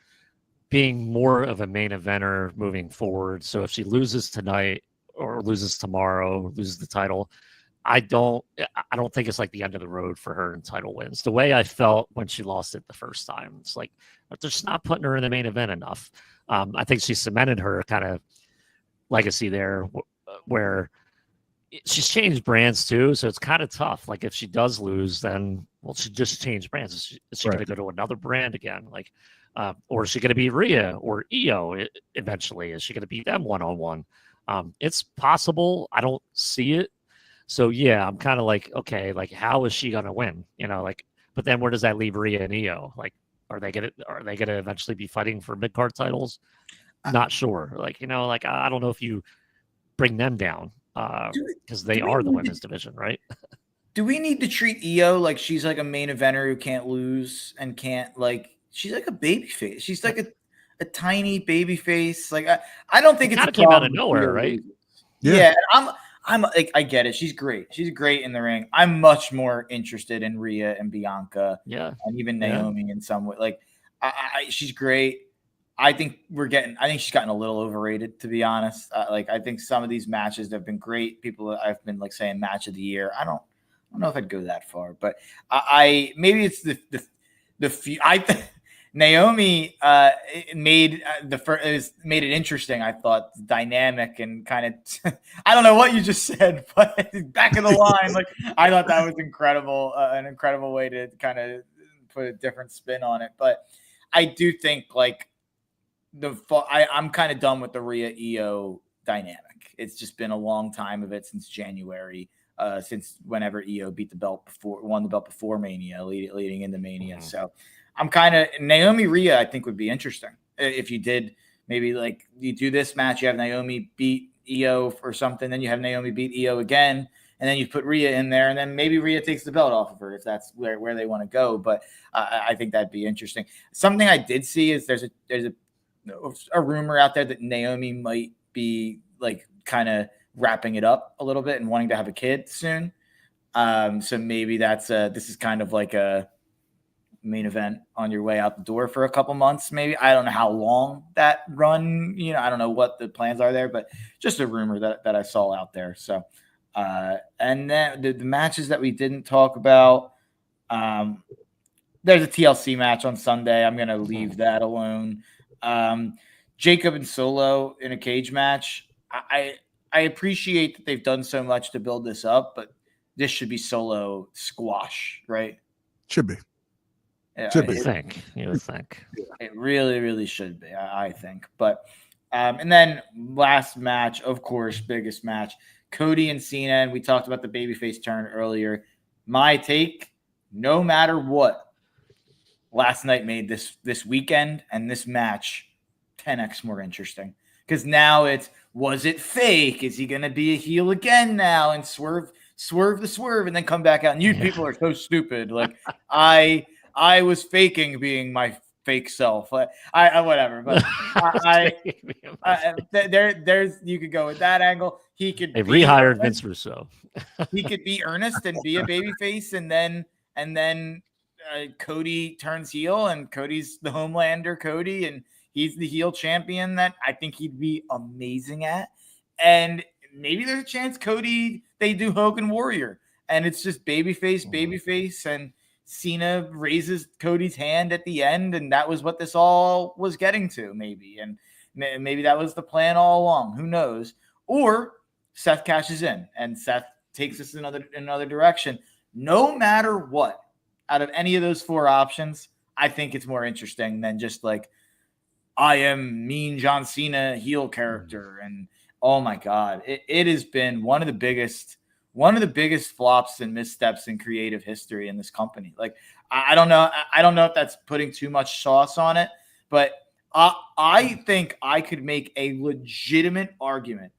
being more of a main eventer moving forward. So if she loses tonight or loses tomorrow, loses the title, I don't think it's like the end of the road for her in title wins. The way I felt when she lost it the first time, it's like they're just not putting her in the main event enough. I think she cemented her kind of legacy there, where she's changed brands too, so it's kind of tough. Like if she does lose, then she just changed brands. Is she going to go to another brand again? Like, or is she going to beat Rhea or Io eventually? Is she going to beat them one-on-one? It's possible. I don't see it. So yeah, I'm kind of like, okay, like how is she gonna win? But then where does that leave Rhea and Io? Like, are they gonna eventually be fighting for mid card titles? Not sure. I don't know if you bring them down because they are the women's division, right? Do we need to treat Io like she's like a main eventer who can't lose and can't she's like a baby face. She's like a tiny baby face. Like I don't think it's a came out of nowhere, right? Yeah, I'm like, I get it. She's great. She's great in the ring. I'm much more interested in Rhea and Bianca. Yeah. And even Naomi in some way. Like, she's great. I think she's gotten a little overrated, to be honest. I think some of these matches have been great. People I've been saying match of the year. I don't know if I'd go that far, but maybe it's the few. Naomi made it interesting. I thought dynamic and kind of I don't know what you just said, but back of the line, I thought that was incredible, an incredible way to kind of put a different spin on it. But I do think I'm kind of done with the Rhea Io dynamic. It's just been a long time of it since January. Since whenever Io won the belt before Mania, leading into Mania. So I'm kind of Naomi Rhea. I think would be interesting if you did maybe you do this match. You have Naomi beat Io or something, then you have Naomi beat Io again, and then you put Rhea in there, and then maybe Rhea takes the belt off of her if that's where they want to go. But I think that'd be interesting. Something I did see is there's a rumor out there that Naomi might be kind of wrapping it up a little bit and wanting to have a kid soon. So maybe this is kind of like a main event on your way out the door for a couple months, maybe. I don't know how long that run, I don't know what the plans are there, but just a rumor that I saw out there. So, and then the matches that we didn't talk about, there's a TLC match on Sunday. I'm going to leave that alone. Jacob and Solo in a cage match. I appreciate that they've done so much to build this up, but this should be Solo squash, right? Should be. Yeah, you would think. It really, really should be, I think. But and then last match, of course, biggest match, Cody and Cena. And we talked about the babyface turn earlier. My take, no matter what, last night made this weekend and this match 10x more interesting. Because now was it fake? Is he going to be a heel again now and swerve the swerve and then come back out? And you people are so stupid. I was faking being my fake self. I whatever, but there's you could go with that angle. They rehired Vince Russo. He could be earnest and be a babyface, and then Cody turns heel, and Cody's the Homelander Cody, and he's the heel champion that I think he'd be amazing at. And maybe there's a chance they do Hogan Warrior, and it's just babyface, and Cena raises Cody's hand at the end, and that was what this all was getting to, maybe. And maybe that was the plan all along. Who knows? Or Seth cashes in, and Seth takes us in another direction. No matter what, out of any of those 4 options, I think it's more interesting than just I am Mean John Cena heel character. And oh my God, it has been one of the biggest one of the biggest flops and missteps in creative history in this company. Like, I don't know. I don't know if that's putting too much sauce on it, but I think I could make a legitimate argument.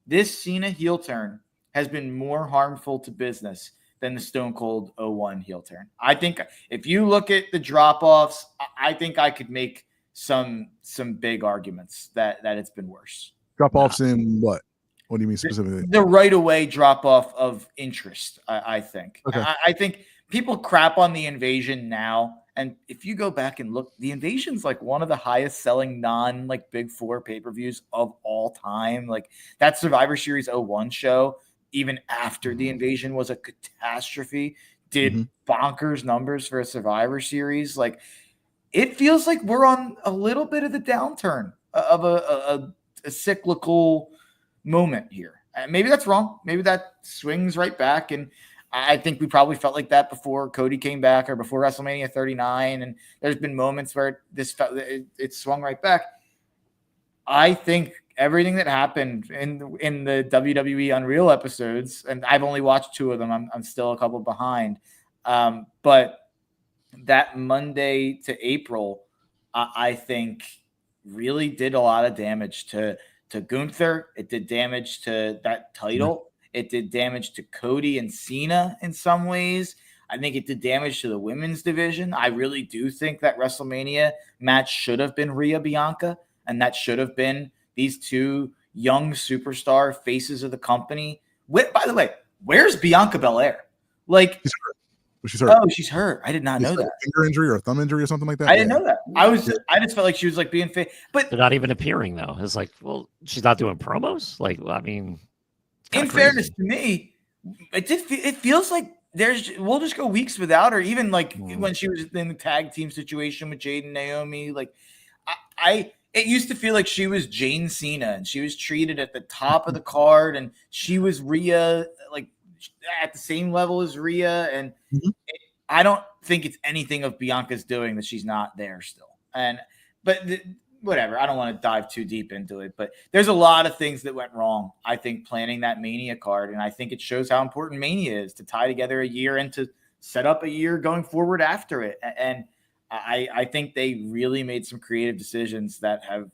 This Cena heel turn has been more harmful to business than the Stone Cold 01 heel turn. I think if you look at the drop-offs, I think I could make some big arguments that it's been worse. Drop-offs in what? What do you mean specifically? The right away drop-off of interest, I think. Okay. I think people crap on the Invasion now. And if you go back and look, the Invasion's like one of the highest selling like Big Four pay-per-views of all time. Like that Survivor Series 01 show, even after the Invasion was a catastrophe, did bonkers numbers for a Survivor Series. Like it feels like we're on a little bit of the downturn of a cyclical moment here. Maybe that's wrong. Maybe that swings right back. And I think we probably felt like that before Cody came back or before WrestleMania 39. And there's been moments where it swung right back. I think everything that happened in the WWE Unreal episodes, and I've only watched 2 of them. I'm still a couple behind. But that Monday to April, I think really did a lot of damage to Gunther. It did damage to that title. It did damage to Cody and Cena in some ways. I think it did damage to the women's division. I really do think that WrestleMania match should have been Rhea Bianca, and that should have been these 2 young superstar faces of the company. By the way, where's Bianca Belair? Like, she's hurt. Oh, she's hurt. I did not know that. Finger injury or a thumb injury or something like that. I didn't know that. I just felt like she was like being fake, but they're not even appearing though. It's like, well, she's not doing promos. Like, I mean, in fairness to me, it feels like we'll just go weeks without her. Even like when she was in the tag team situation with Jade and Naomi, like it used to feel like she was Jane Cena and she was treated at the top of the card and she was Rhea, like at the same level as Rhea. And I don't think it's anything of Bianca's doing that she's not there still. Whatever. I don't want to dive too deep into it, but there's a lot of things that went wrong, I think, planning that Mania card. And I think it shows how important Mania is to tie together a year and to set up a year going forward after it. And I think they really made some creative decisions that have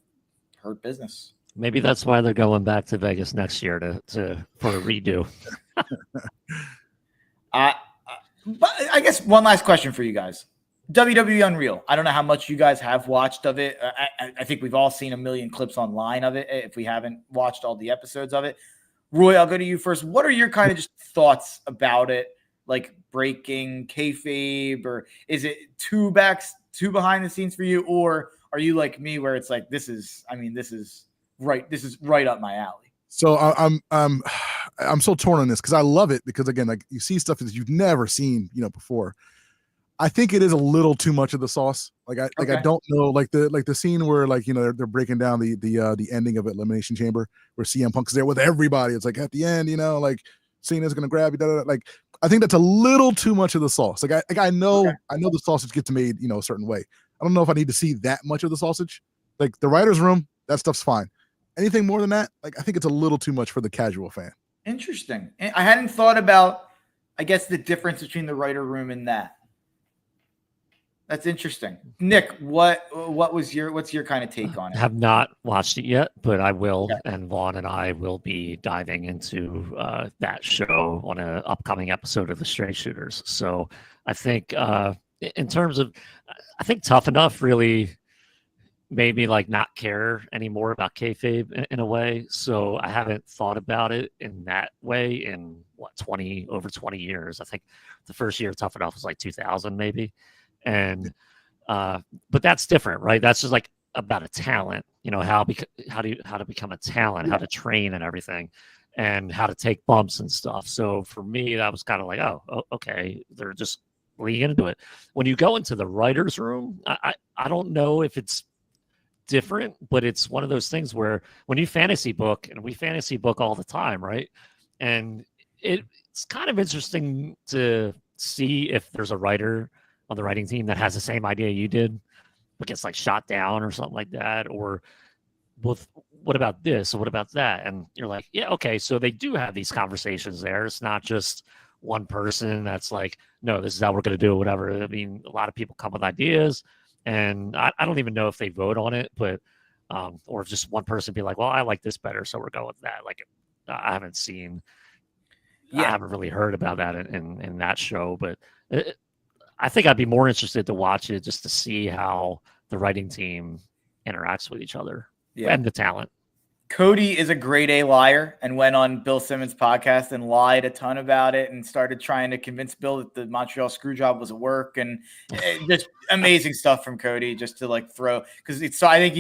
hurt business. Maybe that's why they're going back to Vegas next year for a redo. But I guess one last question for you guys. WWE Unreal. I don't know how much you guys have watched of it. I think we've all seen a million clips online of it if we haven't watched all the episodes of it. Roy, I'll go to you first. What are your kind of just thoughts about it? Like breaking kayfabe, or is it too behind the scenes for you? Or are you like me where it's like, this is right up my alley? So I'm so torn on this because I love it because again, like you see stuff that you've never seen, before. I think it is a little too much of the sauce. I don't know, like the scene where they're breaking down the ending of Elimination Chamber where CM Punk's there with everybody. It's like at the end, like Cena's gonna grab you. Like I think that's a little too much of the sauce. I know the sausage gets made a certain way. I don't know if I need to see that much of the sausage. Like the writer's room, that stuff's fine. Anything more than that, I think it's a little too much for the casual fan. Interesting. I hadn't thought about, I guess, the difference between the writer room and that. That's interesting. Nick, what's your kind of take on it? I have not watched it yet, but I will. Okay. And Vaughn and I will be diving into that show on an upcoming episode of the Straight Shooters. So I think in terms of, I think Tough Enough really made me not care anymore about kayfabe in a way. So I haven't thought about it in that way in over 20 years. I think the first year Tough Enough was 2000 maybe. And but that's different, right? That's just about a talent, how to become a talent, how to train and everything, and how to take bumps and stuff. So for me, that was kind of like, oh, okay, they're just leaning into it. When you go into the writer's room, I don't know if it's different, but it's one of those things where when you fantasy book, and we fantasy book all the time, right? And it's kind of interesting to see if there's a writer on the writing team that has the same idea you did, but gets shot down or something like that, or with what about this? Or what about that? And you're like, yeah, okay. So they do have these conversations there. It's not just one person that's like, no, this is how we're going to do it, whatever. I mean, a lot of people come with ideas, and I don't even know if they vote on it, but or just one person be like, well, I like this better, so we're going with that. Like, I haven't seen, I haven't really heard about that in that show, but I think I'd be more interested to watch it just to see how the writing team interacts with each other and the talent. Cody is a grade A liar and went on Bill Simmons' podcast and lied a ton about it and started trying to convince Bill that the Montreal screw job was a work, and just amazing stuff from Cody just to like throw, because it's, so I think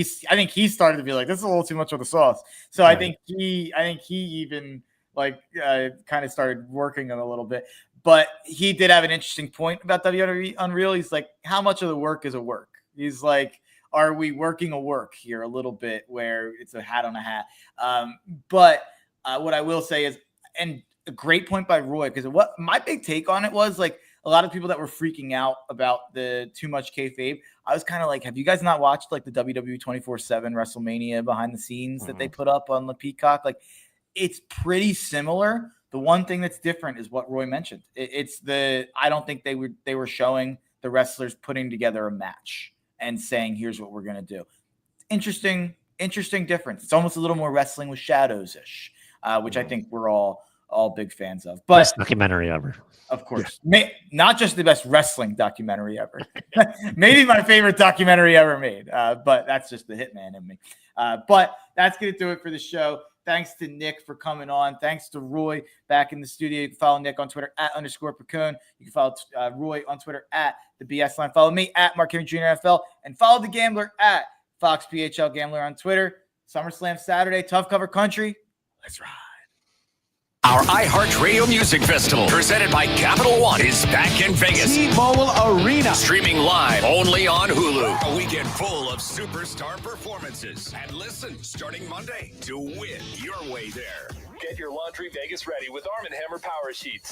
he started to be like, this is a little too much of the sauce. So I think he even like kind of started working on a little bit, but he did have an interesting point about WWE Unreal. He's like, how much of the work is a work? He's like, are we working a work here a little bit where it's a hat on a hat? But what I will say is, and a great point by Roy, because what my big take on it was, like, a lot of people that were freaking out about the too much kayfabe, I was kind of like, have you guys not watched like the WWE 24/7 WrestleMania behind the scenes that they put up on the Peacock? Like, it's pretty similar. The one thing that's different is what Roy mentioned. I don't think they were showing the wrestlers putting together a match and saying, here's what we're going to do. Interesting difference. It's almost a little more Wrestling with Shadows-ish, which I think we're all big fans of. But best documentary ever. Of course. Not just the best wrestling documentary ever. Maybe my favorite documentary ever made. But that's just the hitman in me. But that's going to do it for the show. Thanks to Nick for coming on. Thanks to Roy back in the studio. You can follow Nick on Twitter @_Piccone. You can follow Roy on Twitter @the BS Line. Follow me @Mark Henry Jr. NFL, and follow the Gambler @FoxPHL Gambler on Twitter. SummerSlam Saturday, Tough Cover Country. Let's ride. Our iHeartRadio Music Festival, presented by Capital One, is back in Vegas. T-Mobile Arena. Streaming live only on Hulu. A weekend full of superstar performances. And listen, starting Monday, to win your way there. Get your laundry Vegas ready with Arm & Hammer Power Sheets.